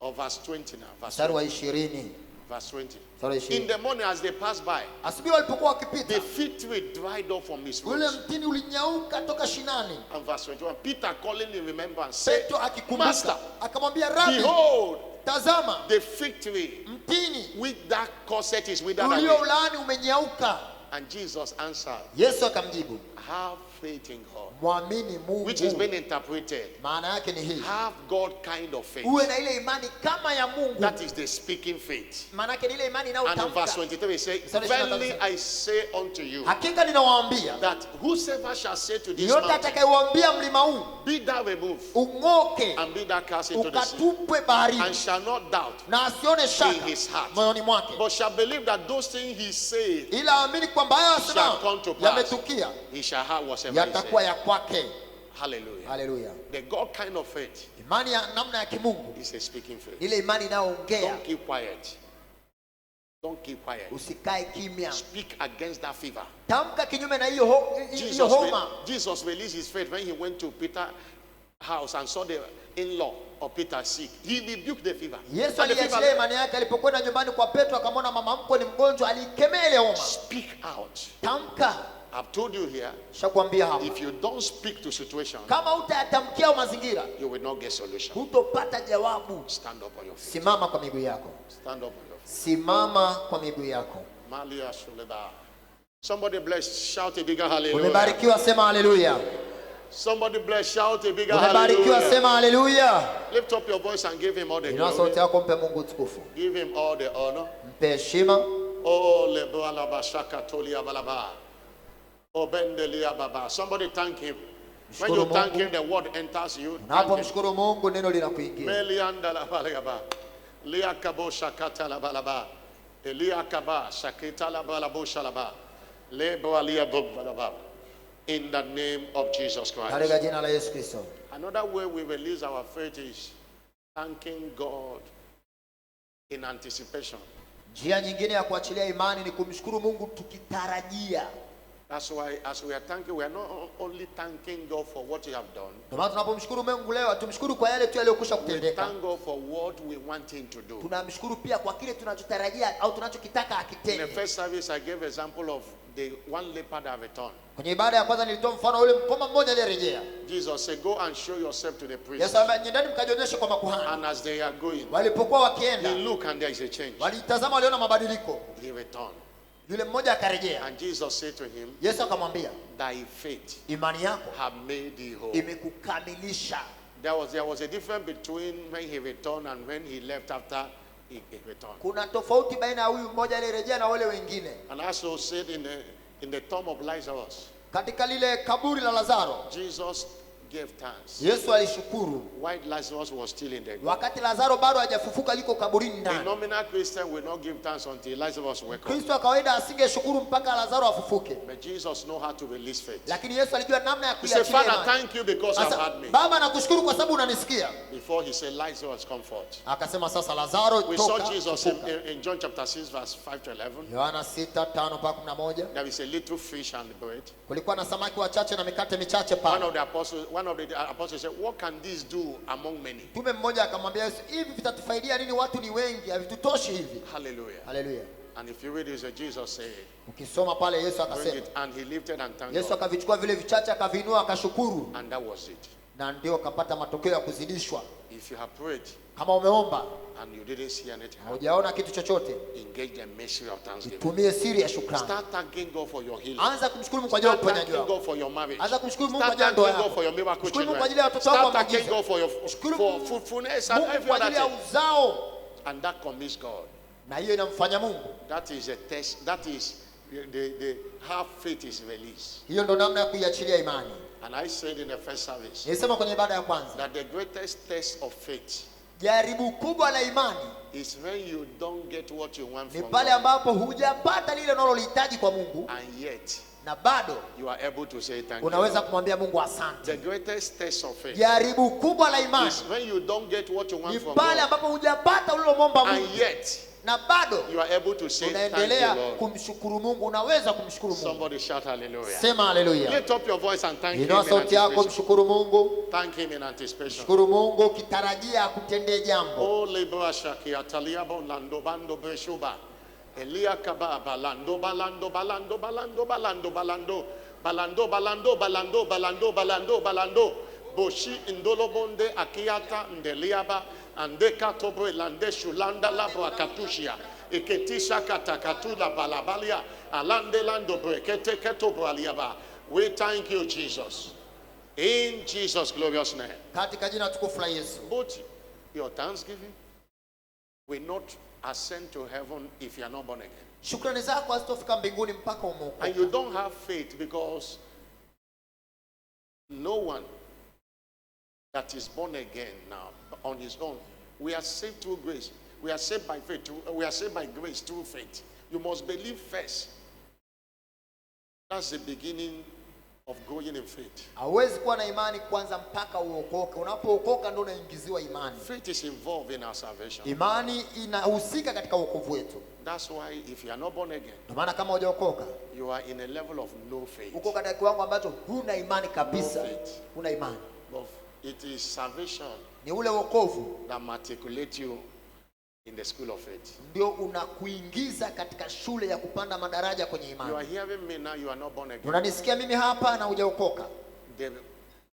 Or verse 20 now. Verse Mstari wa 20. 20. Verse 20. Sura ya In 20. the morning as they passed by, Asubuhi walipokuwa the wakipita, fig tree dried up from his ule roots. mtini ulinyauka toka shinani. And verse 21, Peter calling in remembrance said, Petro akikumbuka Master, akamwambia, Rabi, behold, tazama the fig tree mtini which thou causest is withered away. ulioulaani umenyauka. And Jesus answered, Yesu akamjibu, have faith in God. mwamini Which is Mungu. being interpreted, Maana yake ni hii, have God kind of faith. uwe na ile imani kama ya Mungu. That is the speaking faith. Maana yake ni ile imani And in verse inayotamka. 23 he says, Mstari 23 verily I say unto you, Hakika ninawaambia, that whosoever shall say to this yote mountain, atakayeuambia mlima huu be thou removed, ung'oke and be thou cast into the sea, ukatupwe baharini, and shall not doubt, na asione shaka in his heart, moyoni mwake, but shall believe that those things he said ila aamini kwamba hayo shall come to asemao pass, yametukia, he shall have whatsoever he yatakuwa said. ya kwake. Hallelujah. Haleluya. The God kind of faith Imani ya namna ya kimungu, is a speaking faith. ile imani inayoongea. Don't keep quiet. Don't keep quiet. Usikae kimya, Speak against that fever. tamka kinyume na hiyo homa. Jesus released his faith when he went to Peter's house and saw the in-law of Peter sick. He rebuked the fever. Yesu And the aliachilia fever, imani yake alipokwenda nyumbani kwa Petro, akamwona mama mkwe ni mgonjwa, alikemea ile homa. speak out. Tamka. I've told you here, Shakwambia hapa, if you don't speak to situation, kama utayatamkia mazingira, you will not get solution. hutopata jawabu. Stand up on your feet. Simama kwa miguu yako, Stand up on your feet. simama kwa miguu yako. Malia Shuleba. Somebody bless, shout a bigger hallelujah. Umebarikiwa, sema haleluya. Somebody bless, shout a bigger Umebarikiwa, hallelujah. sema haleluya. Lift up your voice and give him all the Inua glory. sauti yako, mpe Mungu utukufu, Give him all the honor. mpe heshima. Oh, lebalaba shakatolia balaba. Oh, bendelia baba. Somebody thank him. When you Mshukuru thank Mungu. him, the word enters you. Thank him. Unapomshukuru Mungu, neno linakuingia. Melianda la balaba. Liakabo shakata la balaba. Eliakaba shakita la balabo shalaba. Lebo alia balaba. In the name of Jesus Christ. Katika jina la Yesu Kristo. Another way we release our faith is thanking God in anticipation. Njia nyingine ya kuachilia imani ni kumshukuru Mungu tukitarajia. That's why as we are thanking, we are not only thanking God for what He have done. Ndio maana tunapomshukuru Mungu leo, tumshukuru kwa yale tu yaliyokwisha We kutendeka. thank God for what we want Him to do. Tunamshukuru pia kwa kile tunachotarajia au tunachokitaka In the akitende. first service, I gave example of the one leper that returned. Kwenye ibada ya kwanza nilitoa mfano ule mpoma mmoja aliyerejea. Jesus said, "Go and show yourself to the priest." Yesu ambaye nendeni mkajionyeshe kwa makuhani. And as they are going, Walipokuwa wakienda, he looked and there is a change. walitazama, waliona mabadiliko. He returned, Yule mmoja akarejea. and Jesus said to him, Yesu akamwambia, "Thy faith imani yako have made thee whole." imekukamilisha. There was a difference between when he returned and when he left after he returned. Kuna tofauti baina ya huyu mmoja aliyerejea na wale wengine. And also said in the tomb of Lazarus, Katika lile kaburi la Lazaro, Jesus gave thanks. Yesu alishukuru. While Lazarus was still in the grave. Wakati Lazaro bado hajafufuka, liko kaburini A ndani. nominal Christian will not give thanks until Lazarus wake up. Kristo wa kawaida asingeshukuru mpaka Lazaro afufuke. But Jesus know how to release faith. Lakini Yesu alijua namna ya He said, kuiachilia "Father, imani. thank you because you have Sasa, had me." Baba nakushukuru kwa sababu unanisikia. Before he said, "Lazarus, come forth." Akasema sasa Lazaro We saw toka. Jesus fufuka. in John chapter 6 verse 5 to 11. Yohana 6:5-11. There is a little fish and bread. Kulikuwa na samaki wachache na mikate michache One pale. of the apostles said, "What can this do among many?" Mtume mmoja akamwambia Yesu, hivi vitatufaidia nini? Watu ni wengi, havitutoshi hivi. Hallelujah. Haleluya. And if you read this, Jesus said, Ukisoma pale Yesu "Bring akasema, it," and he lifted and thanked Yesu God. akavichukua vile vichache akavinua akashukuru, And that was it. na ndio akapata matokeo ya kuzidishwa. If you have prayed Kama umeomba and you didn't see anything, hujaona kitu chochote, engage the mystery of thanksgiving. tumie siri ya shukrani. Start thanking God for your healing. Anza kumshukuru Mungu kwa ajili ya Start uponyaji thanking wako. God for your marriage. Anza kumshukuru Mungu kwa Start ajili ya thanking ndoa God for your yako. miracle Shukuru Mungu children. kwa ajili ya watoto wako Start wa thanking maagizo. God for your Shukuru for Mungu fruitfulness and Mungu every kwa other ajili ya thing. uzao, And that commits God. na hiyo inamfanya Mungu. That is a test. That is the how faith is released. Hiyo ndo namna ya kuiachilia imani. And I said in the first service Nilisema kwenye ibada ya kwanza, that the greatest test of faith jaribu kubwa la imani is when you don't get what you want ni from pale God, ambapo hujapata lile unalolihitaji kwa Mungu and yet na bado you are able to say thank you. unaweza kumwambia Mungu asante. The greatest test of faith Jaribu kubwa la imani is when you don't get what you want ni from pale God, ambapo hujapata ulilomwomba and Mungu yet na bado you are able to say thank unaendelea you, Lord. kumshukuru Mungu, unaweza kumshukuru Mungu. Somebody shout hallelujah. Sema haleluya. Lift up your voice and thank him Inua in sauti yako, anticipation. mshukuru Mungu. Thank him in anticipation. Shukuru Mungu ukitarajia akutendee jambo. Oh, libra shaki ataliabo lando bando beshuba. Elia kaba balando balando balando balando balando balando balando balando balando balando balando balando boshi indolo bonde akiata ndeliaba andeka tobre lande shulanda labra katushia eketisha katakatula balabalia alande lando brekete ketobraliaba. We thank you, Jesus, in Jesus' glorious name. Katika jina tukufu la Yesu. But your thanksgiving will not ascend to heaven if you are not born again. Shukrani zako hazitofika mbinguni mpaka umeokoka. And you don't have faith because no one that is born again now on his own. We are saved through grace. We are saved by faith. We are saved by grace through faith. You must believe first. That's the beginning of growing in faith. Hauwezi kuwa na imani kwanza mpaka uokoke. Unapookoka ndio unaingiziwa imani. Faith is involved in our salvation. Imani inahusika katika wokovu wetu. That's why if you are not born again, Ndio maana kama hujaokoka, you are in a level of no faith. uko katika kiwango ambacho huna imani kabisa. No faith. Huna imani. But it is salvation Ni ule wokovu that matriculate you in the school of faith. ndio unakuingiza katika shule ya kupanda madaraja kwenye You are imani. hearing me now, you are not born again. Unanisikia mimi hapa na hujaokoka. The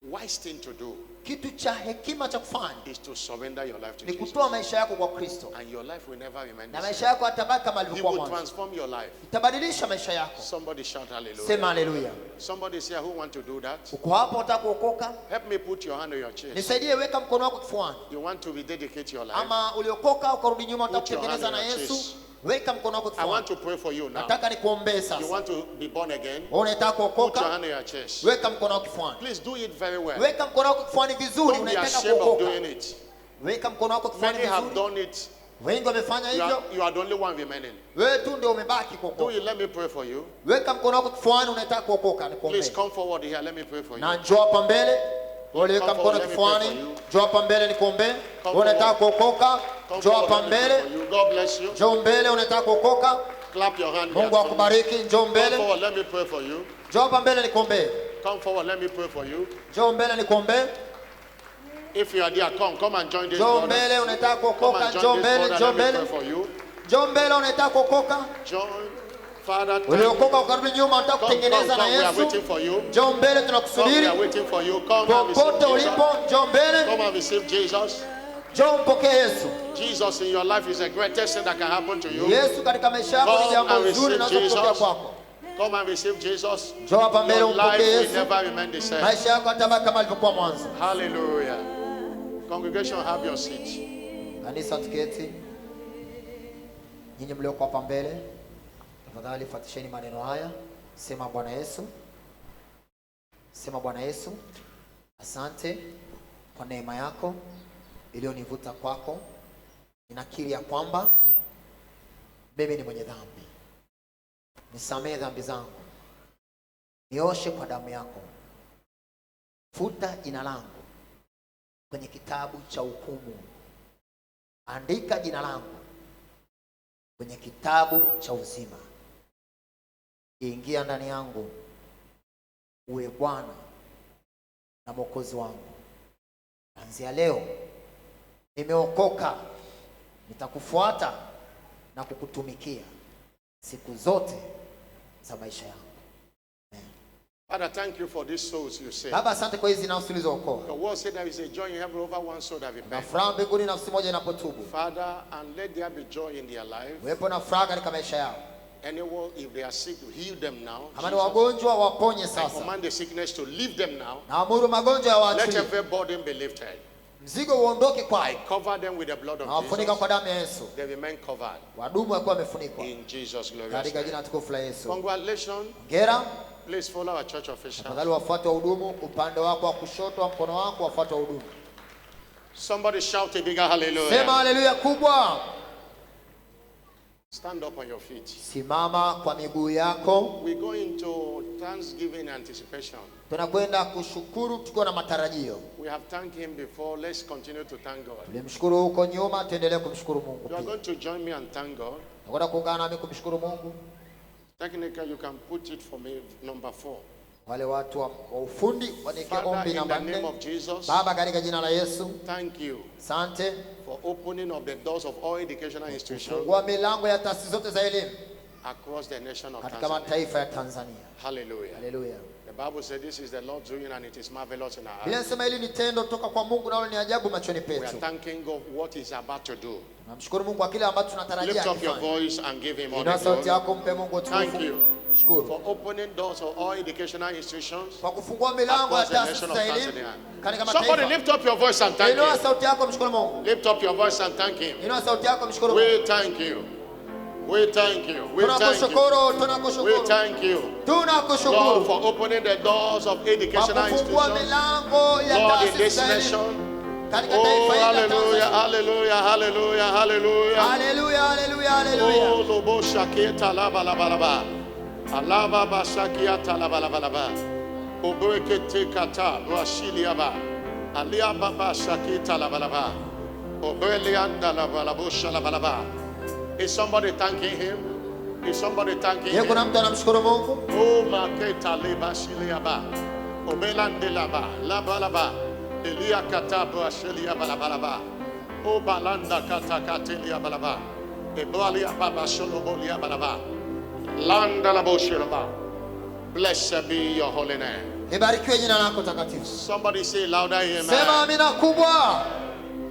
wise thing to do Kitu cha hekima cha kufanya is to surrender your life to ni Jesus. kutoa maisha yako kwa Kristo. And your life will never remain Na the maisha same. yako yatabaki kama He yalivyokuwa will mwanzo. transform your life. Itabadilisha maisha yako. Somebody shout hallelujah. Sema haleluya. Somebody is here who want to do that. Uko hapo unataka kuokoka? Help me put your hand on your chest. Nisaidie, weka mkono wako kifuani. You want to rededicate your life. Ama uliokoka ukarudi nyuma unataka Put your kutengeneza hand na on your Yesu, chest. weka mkono wako I want kifuani. to pray for you now. Nataka nikuombee You sasa. want to be born again. Wewe unataka Put your kuokoka? hand on your chest. Weka mkono wako kifuani. Please do it very well. Weka mkono wako kifuani vizuri, Don't be unataka ashamed of kuokoka. doing it. Weka mkono wako kifuani Many have vizuri. done it. Wengi wamefanya You hivyo. are the only one remaining. Wewe tu ndio umebaki Do kuokoka. you let me pray for you? Weka mkono wako kifuani, unataka kuokoka, nikuombee. Please come forward here. Let me pray for you. Na njoo hapa mbele. Weka Come mkono forward, let me pray for kifuani. you. Njoo hapa mbele nikuombee. Come Unataka kuokoka? Come Njoo forward, hapa let me pray mbele. for you. God bless you. Njoo mbele, unataka kuokoka? Clap your hand. Mungu here. akubariki. Njoo Come mbele. forward. Let me pray for you. Njoo hapa mbele nikuombee. Come forward. Let me pray for you. Njoo mbele nikuombee. If you are there, come and join this Njoo brother. mbele, unataka Come kuokoka? and Njoo join this mbele, brother. njoo Let me mbele. pray for you. Njoo mbele, unataka kuokoka? Join. Father, thank Uliokoka you. ukarudi nyuma, unataka Come, kutengeneza na we are Yesu. waiting for you. Njoo mbele, Come, we tunakusubiri. are waiting for you. Come and receive Popote Jesus. ulipo, njoo mbele. Come and receive Jesus. Njoo mpokee Yesu. Jesus in your life is the greatest thing that can happen to you. Yesu katika maisha yako ni Come jambo and zuri receive linalotokea Jesus. kwako. Come and receive Jesus. Njoo hapa mbele Your umpokee life will Yesu. never remain the same. Maisha yako yatabaki kama yalivyokuwa mwanzo. Hallelujah. Congregation, have your seat. Kanisa tuketi. Nyinyi mlioko hapa mbele, tafadhali fuatisheni maneno haya. Sema Bwana Yesu. Sema Bwana Yesu, asante kwa neema yako iliyonivuta kwako. Ninakiri ya kwamba mimi ni mwenye dhambi. Nisamehe dhambi zangu. Nioshe kwa damu yako. Futa jina langu kwenye kitabu cha hukumu. Andika jina langu kwenye kitabu cha uzima. Ingia ndani yangu, uwe Bwana na Mwokozi wangu. Kuanzia leo nimeokoka, nitakufuata na kukutumikia siku zote za maisha yangu. Father, thank you for these souls you say. Baba, asante kwa hizi nafsi ulizookoa. Your word said there is a joy in heaven over one soul that Na repents. furaha mbinguni nafsi moja inapotubu. Father, and let there be joy in their life. Uwepo na furaha katika maisha yao. Anyone, if they are sick, heal them now. Kama ni Jesus. wagonjwa waponye I sasa. command the sickness to leave them now. Na amuru magonjwa ya Let waachilie. every burden be lifted. Mzigo uondoke I kwao. cover them with the blood Na of wafunika Jesus. kwa damu ya Yesu. They remain covered. Wadumu wakiwa wamefunikwa. In Jesus' glorious Katika name. jina tukufu la Yesu. Congratulations. Hongera. Please follow our church officials. Tafadhali wafuate wahudumu upande wako wa kushoto wa mkono wako, wafuate wahudumu. Somebody shout a bigger hallelujah. Sema haleluya kubwa. Stand up on your feet. Simama kwa miguu yako. We go into thanksgiving anticipation. Tunakwenda kushukuru tukiwa na matarajio. We have thanked him before. Let's continue to thank God. Tulimshukuru huko nyuma, tuendelee kumshukuru Mungu. You are going to join me and thank God. Nakwenda kuungana nami kumshukuru Mungu. Technically, you can put it for me, number 4. Wale watu wa ufundi wanike Father, ombi in the namba name 4. of Jesus, Baba, katika jina la Yesu, thank you asante for opening up the doors of all educational institutions fungua milango ya taasisi zote za elimu across the nation of katika Tanzania. mataifa ya Tanzania. Hallelujah. Haleluya. The Bible said this is the Lord's doing and it is marvelous in our Biblia eyes. inasema hili ni tendo toka kwa Mungu nalo ni ajabu machoni We are petu. thanking God what he's about to do. Tunamshukuru Mungu kwa kile ambacho tunatarajia Lift up your akifanye. voice and give him all Inua the sauti glory. yako, mpe Mungu Thank utukufu. you Mshukuru for opening doors of all educational institutions kwa kufungua milango ya across the taasisi nation of za elimu Tanzania. katika Somebody mataifa. lift up your voice and thank Inua him. sauti yako, mshukuru Mungu. Lift up your voice and thank him. Inua sauti yako, mshukuru Mungu. We thank you. We thank you. We thank you. Tunakushukuru, We tunakushukuru. thank you, Lord, Tunakushukuru for opening the doors of kwa educational kufungua institutions, milango ya Lord, in taasisi this za elimu nation. katika Oh, taifa hili la hallelujah, Tanzania. hallelujah, hallelujah, hallelujah. Haleluya, haleluya, haleluya. Oh, lobo shaketa laba laba laba. Alaba bashakiata laba laba laba. Obreke kata brashiliaba. Alia baba shakita laba laba. Obrelianda laba labo shalaba laba. Is somebody thanking him? Is somebody thanking Je, kuna him? mtu anamshukuru Mungu? Oh, maketa leba shiliaba. Obelande laba laba laba. Elia kata brashiliaba laba laba. O balanda kata katelia balaba. Ebalia baba sholobolia balaba. Landa la boshiraba. Blessed be your holy name. Libarikiwe jina lako takatifu. Somebody say louder, Sema amen. amina kubwa.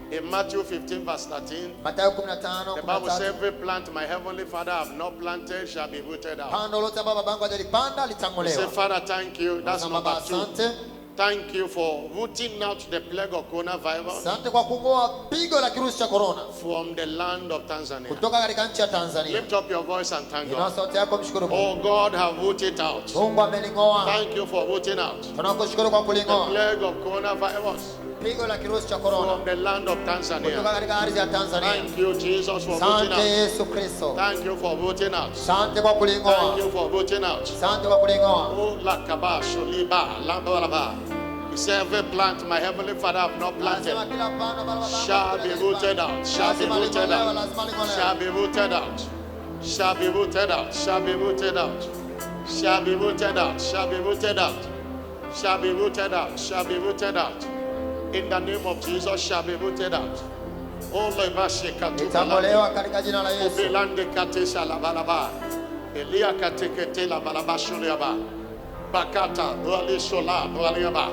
In Matthew 15 verse 13, Mathayo 15, the Bible says 13. every plant my heavenly Father have not planted shall be rooted out. Pando lote ambalo babangu hajalipanda Say, litang'olewa. Father, thank you. That's Sema number Baba, 2. asante. Thank you for rooting out the plague of coronavirus Asante kwa kung'oa pigo la kirusi cha corona from the land of Tanzania. kutoka katika nchi ya Tanzania. Lift up your voice and thank Inua God. sauti yako, mshukuru Mungu. Oh God, have rooted out. Mungu ameling'oa. Thank you for rooting out Tunakushukuru kwa the kuling'oa plague of coronavirus pigo la kirusi cha corona from the land of kutoka Tanzania. katika ardhi ya Tanzania. Thank you, Jesus, for rooting Asante out. Yesu Kristo. Thank you for rooting out. Asante kwa Thank kuling'oa. you for rooting out. Asante kwa kuling'oa. Oh, lakaba, sholiba, lambalaba. He said, every plant my heavenly Father have not planted Anasema kila pando ambalo babangu shall be rooted out, shall be lazima rooted ling'olewe, out, lazima ling'olewe. shall be rooted out, shall be rooted out, shall be rooted out, shall be rooted out, shall be rooted out, shall be rooted out, shall be rooted out. In the name of Jesus, shall be rooted out. Oh, lebashi katubalande, Litang'olewa katika jina la Yesu. obelande katesha labalaba, Elia katekete labalaba shuliaba, bakata brali shola braliaba,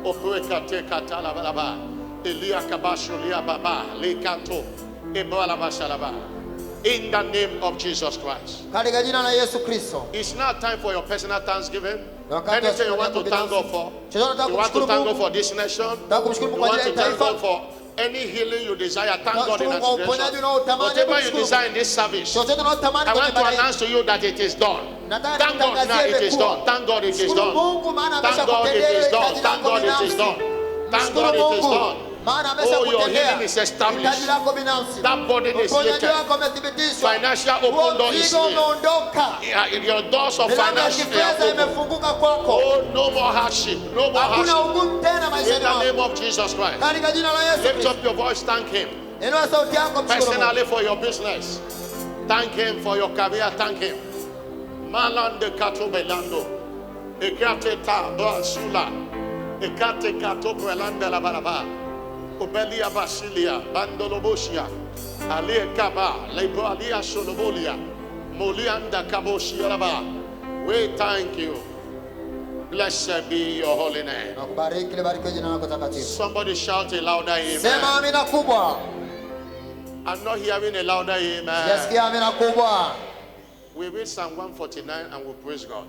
opuekate kata labalaba, Elia kabashulia baba, lekato, ebalaba shalaba. In the name of Jesus Christ. Katika jina la Yesu Kristo. It's not time for your personal thanksgiving. Wakati wa Anything you want to shukrani thank God binafsi. for. Chochote unataka You want to kumshukuru thank God Mungu. for this nation. Unataka kumshukuru You Mungu kwa want ajili to ya thank God taifa. for any healing you desire. Thank God in Tunashukuru kwa uponyaji that unaotamani, Whatever you tunashukuru. desire in this service, Chochote unaotamani I kwenye want to ibada hii. announce to you that it is done. Nataka Thank God now nitangazie it is imekuwa. done. Thank God it is Shukuru done. Mungu maana Thank God it ameshakutendea is done. hitaji Thank lako God it is binafsi. done. Thank Shukuru God it is Mungu done. maana Oh, your ameshakutendea healing is established. hitaji lako binafsi. That burden is Uponyaji lifted. wako umethibitishwa. Financial open door is Mzigo lifted. umeondoka. Your doors of Milango ya finance kifedha are open. imefunguka kwako. Oh, no more hardship. No more Hakuna hardship. ugumu tena In maishani the mwako. name of Jesus Christ. Katika jina la Yesu Lift Kristo. up your voice, thank Him. Inua sauti yako, mshukuru Mungu. Personally for your business. Thank Him for your career, thank Him. Malande kato belando. Ekate ta basula. Ekate kato belanda la baraba. Obelia basilia. Bandoloboshia. Alie kaba. Leboalia solobolia. Molianda kaboshia laba. We thank you. Blessed be your holy name. Nakubariki, libarikiwe jina lako takatifu. Somebody shout a louder Sema amen. amina kubwa. I'm not hearing a louder amen. Sijasikia amina kubwa. We read Psalm 149 and we praise God.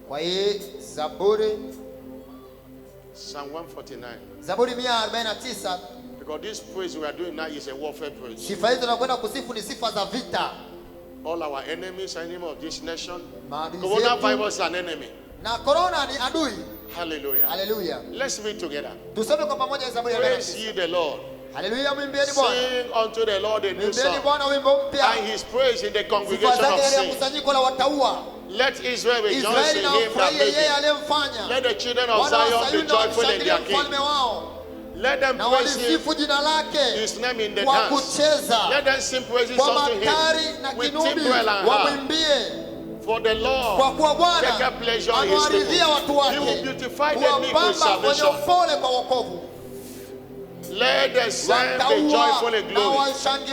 Kwa hii Zaburi Psalm 149. 149, Because this praise we are doing now is a warfare praise. sifa hizo tunakwenda kusifu ni sifa za vita. All our enemies, enemy of this nation. Maadui zetu Coronavirus is an enemy. na corona ni adui. Hallelujah. Haleluya. Let's read together. Tusome kwa pamoja Zaburi ya Praise 49. ye the Lord. Haleluya, mwimbieni Bwana. Sing unto the Lord a new Mwimbieni song. Bwana wimbo mpya. And his praise in the Sifa congregation zake of katika saints. kusanyiko la wataua. Let Israel rejoice Israeli in na him that ufurahie made yeye him. aliyemfanya. Let the children of Wana wa Zion be Sayuni joyful in wamshangilie their king. mfalme wao. Let them Na praise him, walisifu jina lake his name in the kwa dance. kucheza. Let them sing praises Kwa unto matari na him with kinubi timbrel and harp. wamwimbie. For the Lord Kwa kuwa Bwana taketh pleasure in his anawaridhia watu people. He will wake. beautify the meek with Huwapamba wenye salvation. upole kwa wokovu. Let the saints be joyful in glory.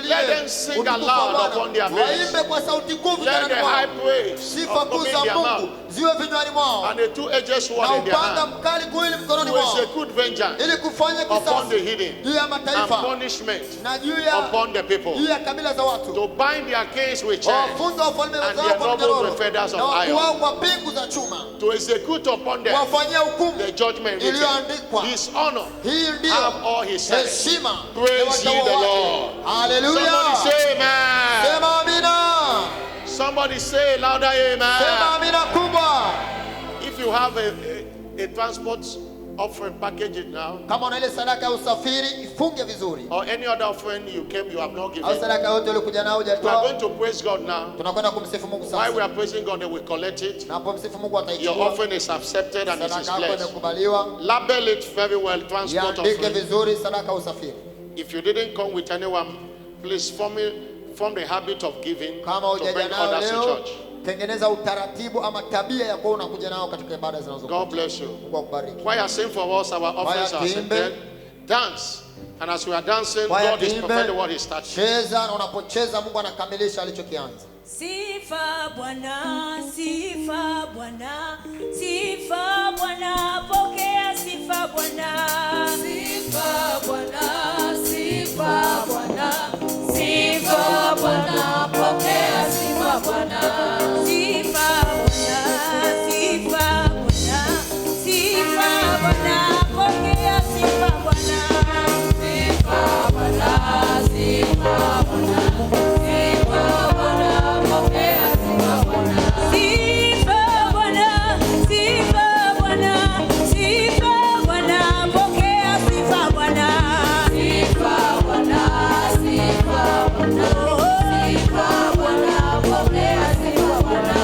Let them sing aloud upon their beds. Waimbe kwa sauti kuu Let the vitanani high mwao. praise Sifa kuu come in za their Mungu mouth. ziwe vinywani mwao. And the two-edged sword Na in their upanga hand. mkali kuwili mkononi To mwao. execute vengeance Ili kufanya upon the kisasi hidden juu ya and mataifa punishment na juu ya upon the people. juu ya kabila za watu. To bind their kings with chains Wafunge wafalme and wao their kwa nobles minyororo with feathers na of wakuu iron. wao kwa pingu za chuma. To execute upon them Wafanyia hukumu the judgment written. iliyoandikwa. His honor Hii ndio have all his saints. heshima Praise ya ye wataua the wake. Lord. Haleluya. Somebody say amen. Sema amina. Somebody say louder amen. Sema amina kubwa. If you have a transport offering, package it now. Kama una ile sadaka ya usafiri ifunge vizuri. Or any other offering you have not given. Au sadaka yote ulikuja nayo We are hujatoa. going to praise God now. Tunakwenda kumsifu Mungu While we sasa. are praising God, they will collect it. Na hapo msifu Mungu Your ataichukua. offering is accepted and it is Sadaka yako blessed. imekubaliwa. Label it very well, transport Iandike offering. vizuri sadaka ya usafiri. If you didn't come with anyone, please form the habit of giving Kama to hujaja bring nayo others to leo, church. tengeneza utaratibu ama tabia ya kuwa unakuja nao katika ibada zinazokuja. God bless you. Mungu akubariki. Choir, sing for us, our offerings are tuimbe. accepted. Dance. And as we are dancing, Kwaya God is tuimbe, perfecting what He started. cheza, na unapocheza Mungu anakamilisha alichokianza. Sifa Bwana, sifa Bwana, sifa Bwana, pokea sifa Bwana. Sifa Bwana, sifa Bwana, sifa Bwana, pokea sifa Bwana. Sifa Bwana, sifa Bwana, sifa Bwana, pokea sifa Bwana. Sifa Bwana, sifa Bwana. Sifa Bwana,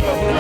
You are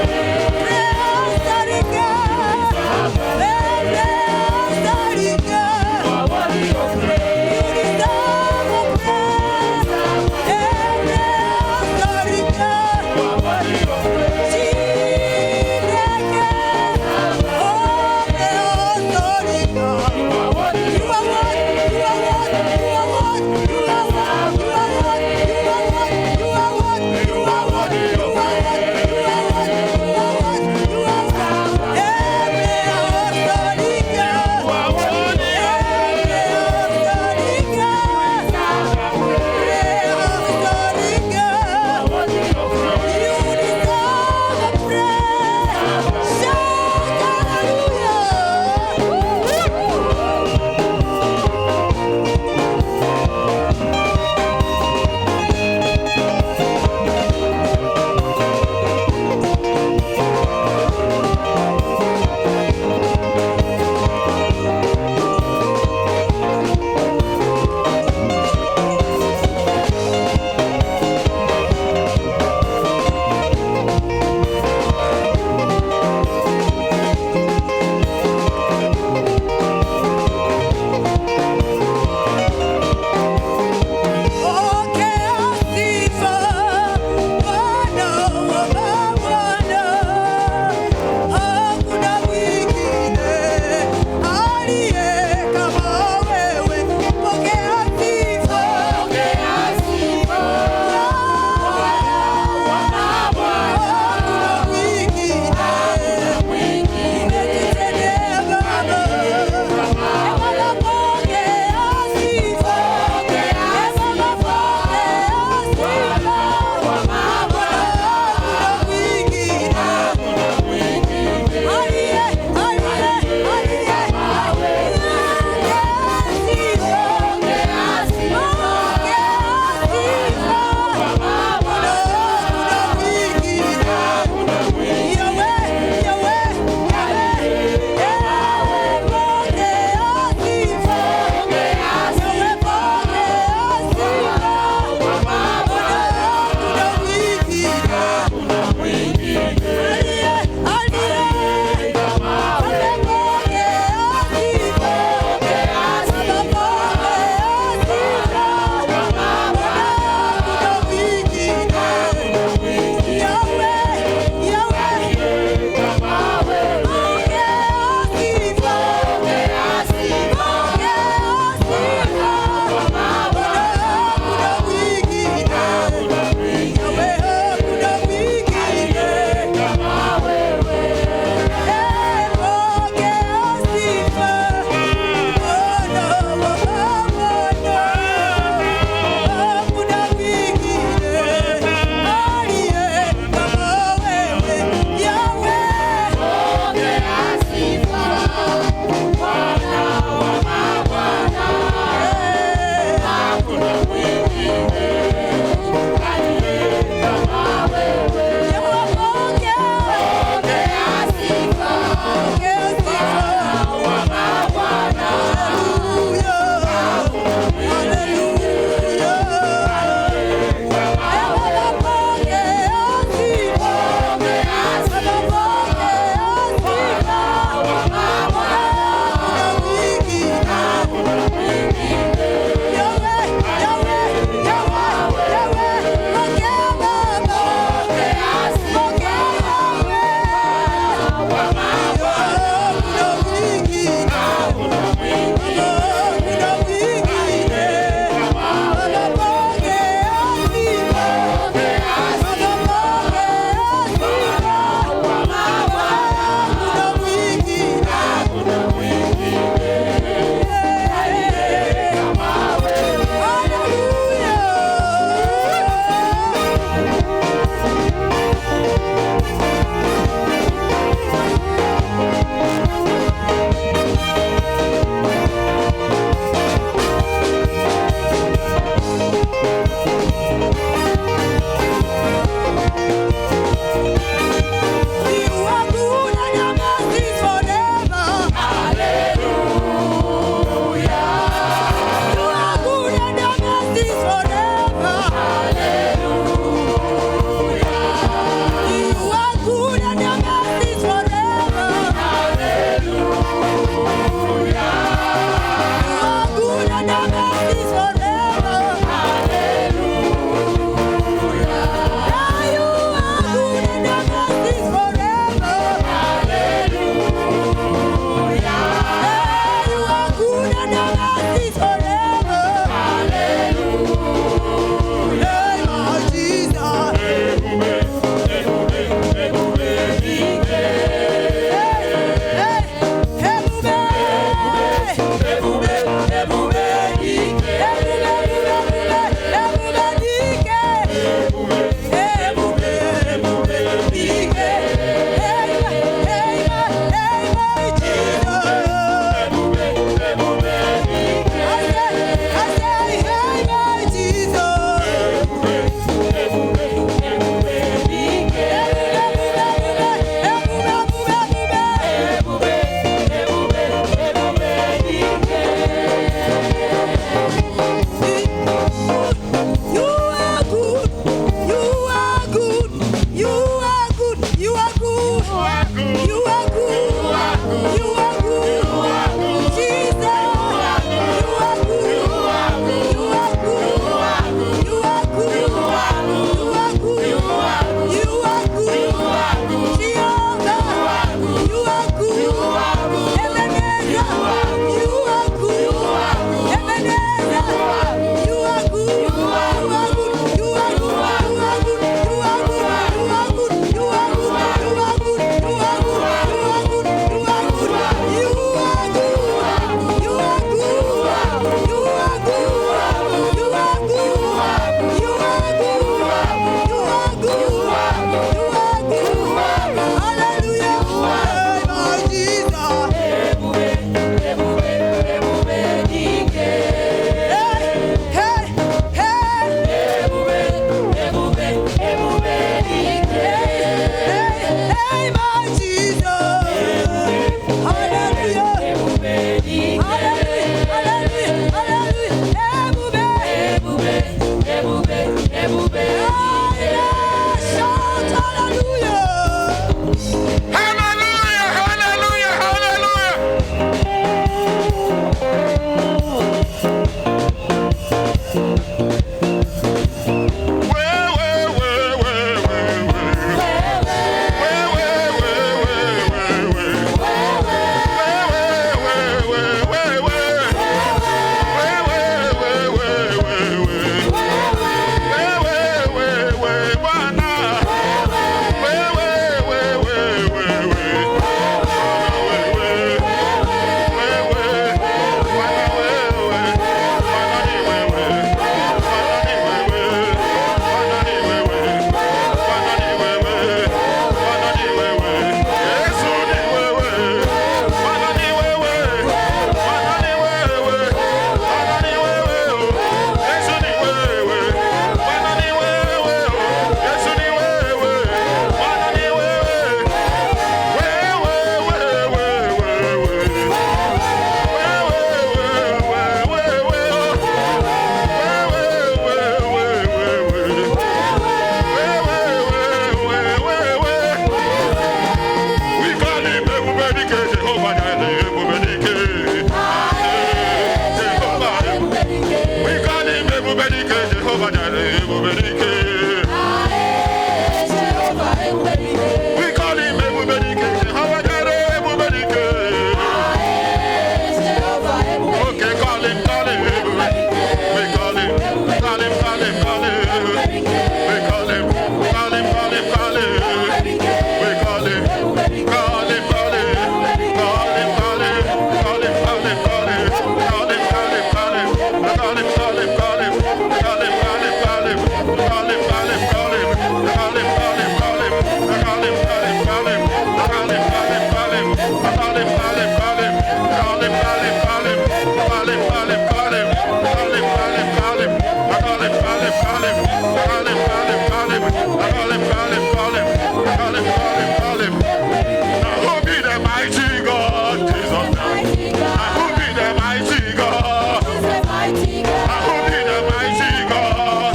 name? Who be the mighty God? Jesus name. Who be the mighty God? Who be the mighty God?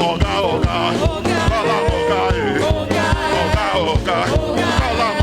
Oga, Oga, Oga, Oga, Oga,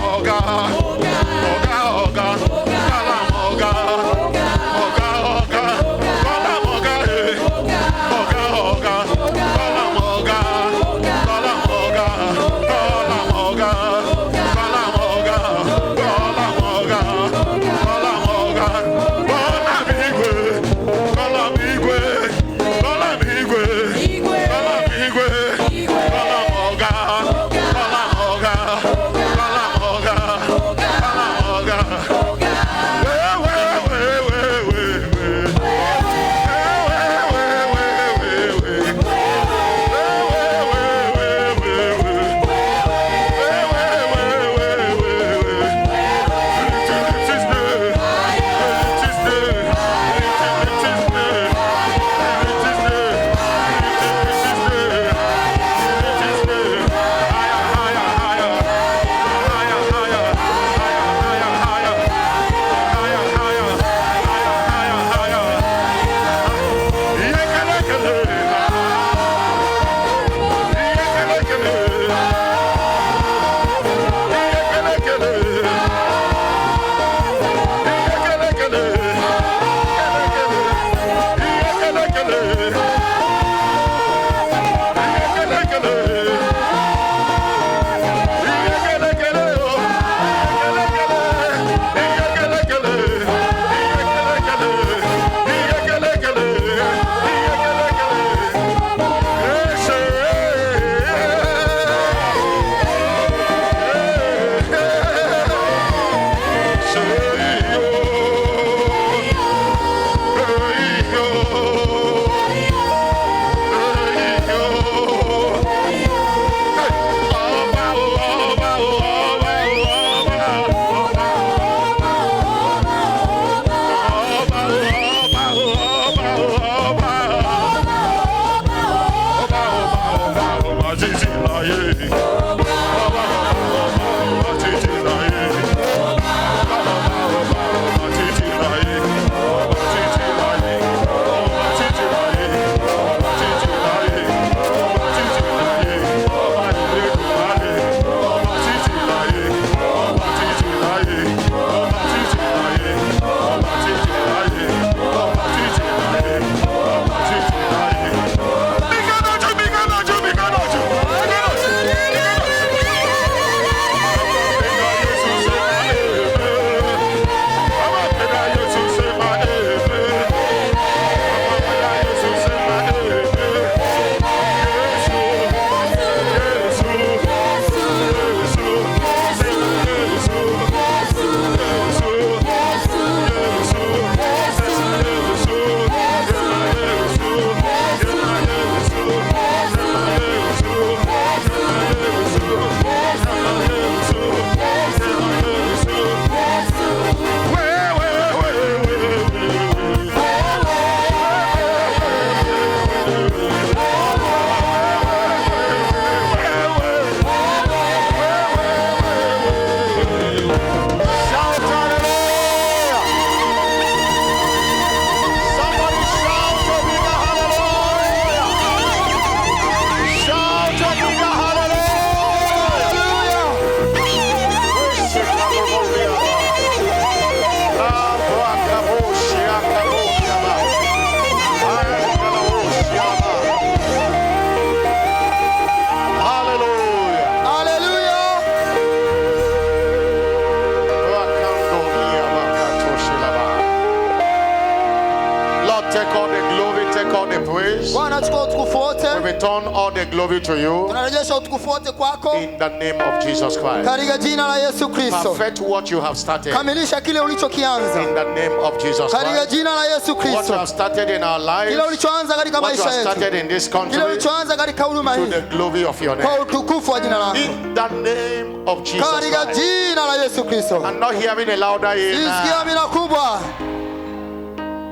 Bwana chukua utukufu wote. We return all the glory to you Tunarejesha utukufu wote kwako in the name of Jesus Christ. katika jina la Yesu Kristo. Perfect what you have started Kamilisha kile ulichokianza in the name of Jesus katika Christ. jina la Yesu What you Kristo. have started in our lives, Kile ulichoanza katika what you maisha have yetu, started in this country, kile ulichoanza katika huduma to hii, the glory of your kwa name. utukufu wa jina lako In the name of Jesus katika Christ. jina la Yesu Kristo. I'm not hearing a louder Sikia amen. mina kubwa.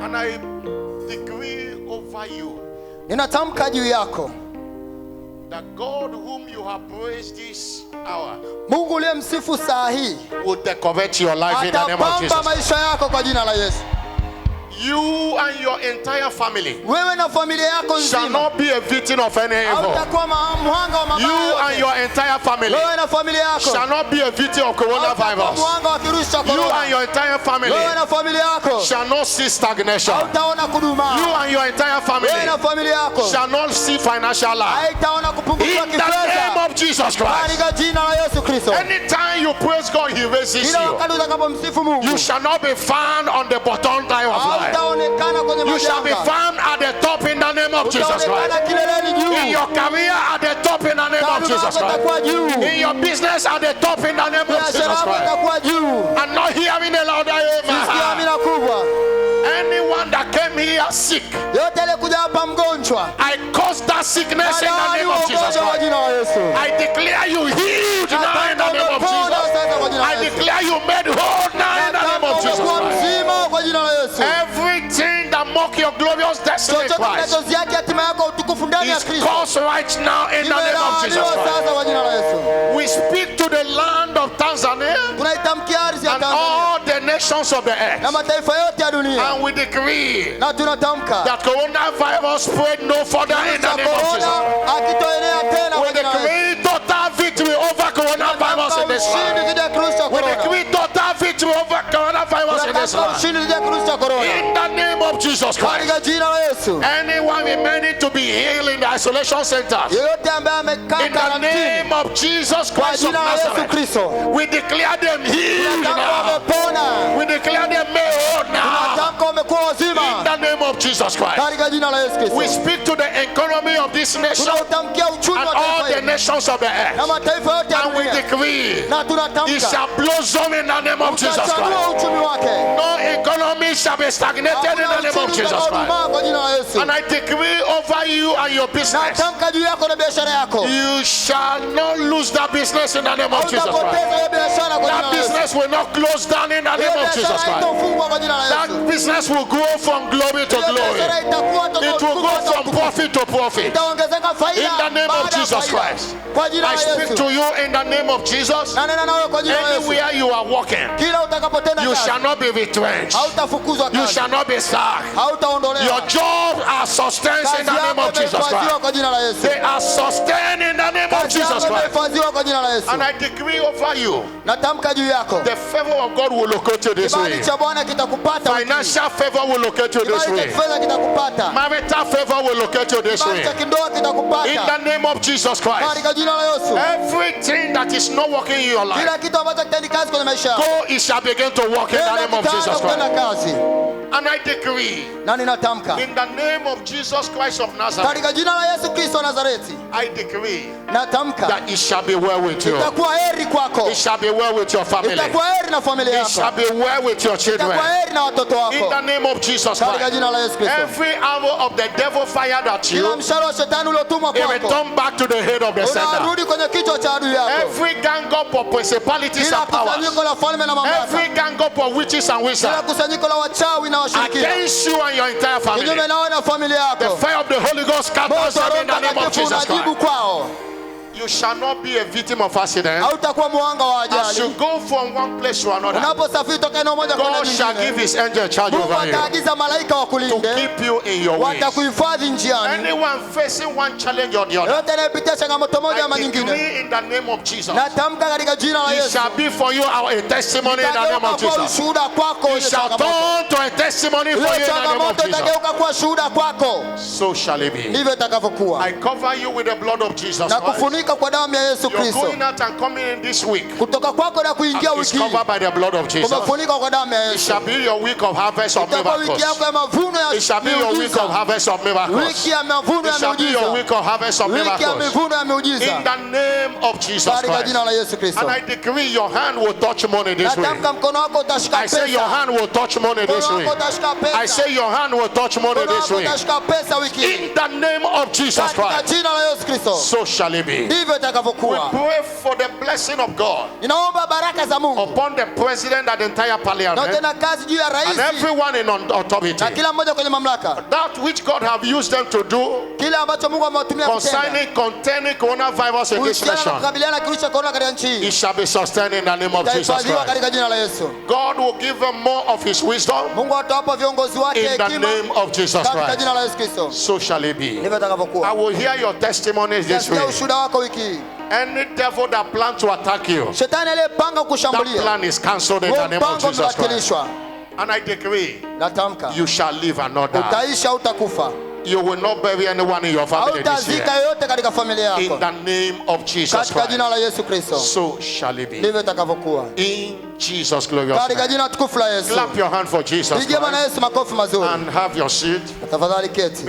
And I decree over you Ninatamka juu yako that God whom you have praised this hour Mungu uliyemsifu saa hii will decorate your life in the name of atapamba Jesus. maisha yako kwa jina la Yesu. You and your entire family Wewe na familia yako shall nzima not be a victim of any evil. hautakuwa mhanga wa You mabaya and yote. your entire family Wewe na familia yako shall not be a victim of hautakuwa coronavirus. mhanga wa kirusi cha You and korona. your entire family Wewe na familia yako shall not see stagnation. hautaona kudumaa. You and your entire family Wewe na familia yako shall not see financial lack. haitaona kupungukiwa In the name kifedha of Jesus Christ. katika jina la Yesu Kristo. Anytime you praise God, He raises Kila you. wakati utakapomsifu Mungu You shall not be found on the bottom time of life. hautaonekana kwenye You shall be majanga. found at the top in the name of Jesus Utaonekana Christ. kileleni In juu. your career at the top in the name of Taaluma Jesus yako Christ. itakuwa juu. In your business at the top in the name of Biashara Jesus yako Christ. itakuwa juu. I'm not hearing a louder Sikia amen. amina kubwa. Anyone that came here sick, Yote ile kuja hapa mgonjwa. I cause that sickness in the Alaani name of Jesus ugonjwa kwa Christ. jina la Yesu. I declare you healed now in the name of Umepona Jesus. sasa kwa jina la I Yesu. declare you made whole now in the name of Jesus Umekuwa Christ. mzima kwa jina la Yesu. Everything that mock your glorious destiny in Chochote Christ kinachoziaki hatima yako utukufu ndani ya is Kristo. caused right now in the name of Jesus Kimelaaniwa Christ. sasa kwa jina la Yesu. We speak to the land of Tanzania Tunaitamkia ardhi ya and Tanzania all the nations of the na earth, mataifa yote ya dunia and we decree na tunatamka that coronavirus spread no further in the name of korona Jesus. akitoenea tena We kwa jina la Yesu. decree total victory over coronavirus in this Ushindi land. dhidi ya kirusi cha We korona. decree total victory over coronavirus in this Tunatamka land. ushindi dhidi ya kirusi cha korona. In the name of Jesus Christ. Katika jina la Yesu. Anyone remaining to be healed in the isolation centers, Yeyote ambaye amekaa in the karantini name of Jesus kwa Christ of jina la Yesu Nazareth, Kristo. we declare them healed Tunatamka now. wamepona. We declare them made whole now. Tunatamka wamekuwa In wazima. the name of Jesus Christ. Katika jina la Yesu We Kristo. speak to the economy of this nation Tunautamkia uchumi and wa all taifa the hili nations of the na earth. mataifa yote ya And we dunia. decree Na it tunatamka shall blossom in the name of Jesus utachanua Christ. uchumi wake. No economy shall be stagnated in Hakuna the name of uchumi Jesus Christ. utakaodumaa kwa jina la Yesu. And I decree over you and your business, Natamka juu yako na biashara yako. you shall not lose that business in the name of Jesus Christ. Hautapoteza hiyo biashara kwa jina That la Yesu. business will not close down in the Hiyo name of Jesus biashara Christ. haitafungwa kwa jina la That Yesu. business will grow from glory to Hiyo glory. biashara itakuwa toka It will utukufu go hata from utukufu. profit to profit. Itaongezeka faida In the name of baada ya Jesus faida. Christ. Kwa jina I la speak Yesu. to you in the name of Jesus. Na nena nawe kwa jina la Yesu. Anywhere you are walking, Kila utakapotenda you kazi, shall not be retrenched. hautafukuzwa You kazi. shall not be sacked. Hautaondolewa. Your job are sustained Kazi in the name yako of Jesus imehifadhiwa Christ. kwa jina la Yesu. They are sustained in the name of Kazi Jesus yako Christ. imehifadhiwa kwa jina la Yesu. And I decree over you, Natamka juu yako. the favor of God will locate you this way. Kibali cha Bwana kitakupata. wiki hii. Financial favor will locate you this Kibali cha way. kifedha kitakupata. Marital favor will locate you this Kibali way. cha kindoa In kitakupata. the name of Jesus Christ. Katika jina la Yesu. Everything that is not working in your life, Kila kitu ambacho kitendi kazi kwenye maisha yako. go, it shall begin to work in the Tenda name of kitaanza Jesus kutenda Christ. kazi. And I decree, Na ninatamka. in the name of Jesus Christ of Nazareth, Katika jina la Yesu Kristo wa Nazareti. I decree Natamka. that it shall be well with you. Itakuwa heri kwako. It shall be well with your family. Itakuwa heri na familia It shall yako. be well with your children. Itakuwa heri na watoto In wako. the name of Jesus Katika Christ. jina la Yesu Kristo. Every arrow of the devil fired at Kila you, mshale wa shetani uliotumwa it will kwako. turn back to the head of the sender. Unarudi kwenye kichwa cha adui yako. Every gang up of principalities Kila and powers, kusanyiko la falme na mamlaka. every gang up of witches and Kila wizards kusanyiko la wachawi na washirikina. against you and your entire family, Kinyume nawe na familia the yako. fire of the Holy Ghost scatters Moto wa them Roho in the name of Mtakatifu Jesus unajibu Christ. kwao. You shall not be a victim of accident. Hautakuwa muhanga wa As you ajali. go from one place to another, Unaposafiri toka eneo moja kwenda God shall give nyingine, his angel charge Mungu over you ataagiza malaika to wakulinde, keep you in your ways. watakuhifadhi njiani. Anyone facing one challenge or the other, Yote anayepitia changamoto moja ama I nyingine, decree in the name of Jesus, natamka katika jina la it Yesu, shall be for you a testimony in the name itageuka of kuwa Jesus. ushuhuda kwako. It Hiyo shall changamoto, turn to a testimony for you hiyo in the name of changamoto Jesus. itageuka kuwa shuhuda kwako. So shall it be. Ndivyo itakavyokuwa. I cover you with the blood of Jesus Na Christ. kufunika kwa damu ya Yesu You're Kristo. going out and coming in this week. Kutoka kwako na kuingia It's wiki hii, covered by the blood of Jesus. umefunikwa kwa damu ya It Yesu. shall be your week of harvest of Itakuwa wiki miracles. yako ya mavuno ya It shall be your week of miujiza. harvest of miracles. Wiki ya mavuno It ya shall be your miujiza. week of harvest of Wiki ya miracles. mivuno ya In miujiza. the name of Jesus Katika Christ. jina la Yesu Kristo. And I decree your hand will touch money this week. Natamka mkono wako utashika I say your pesa. hand will touch money this Mkono week. wako utashika pesa. I say your hand will touch money Mkono this wako week. utashika pesa wiki hii. In the name of Jesus Katika Christ. jina la Yesu Kristo. So shall it be. ndivyo We itakavyokuwa. pray for the blessing of God Ninaomba baraka za Mungu upon the president and the entire na parliament tena kazi juu ya and rais everyone in authority. na kila mmoja kwenye mamlaka, That which God have used them to do kile ambacho Mungu amewatumia kutenda concerning containing coronavirus in this kuhusiana na nation, kukabiliana na kirusi cha korona katika nchi it hii, shall be sustained in the name of Jesus itahifadhiwa Christ. katika jina la Yesu. God will give them more of his wisdom Mungu atawapa viongozi wake in the hekima name of Jesus katika Christ. jina la Yesu Kristo. So shall it be. Ndivyo I itakavyokuwa. will hear your testimonies this Sikia way. ushuhuda wako wiki hii. Any devil that plans to attack you, Shetani aliyepanga that kushambulia, plan is cancelled in the huo name of mpango Jesus Christ. umebatilishwa. And I decree, Natamka you shall live and not die. utaisha, utakufa, You will not bury anyone in your family this hautazika year. yoyote katika familia In yako the name of Jesus katika jina Christ. la Yesu Kristo. So shall it be. Ndivyo itakavyokuwa In Jesus' glorious katika name. jina tukufu la Yesu. Clap your hand for Jesus Pigia Bwana Christ Yesu makofi mazuri. and have your seat. Tafadhali keti.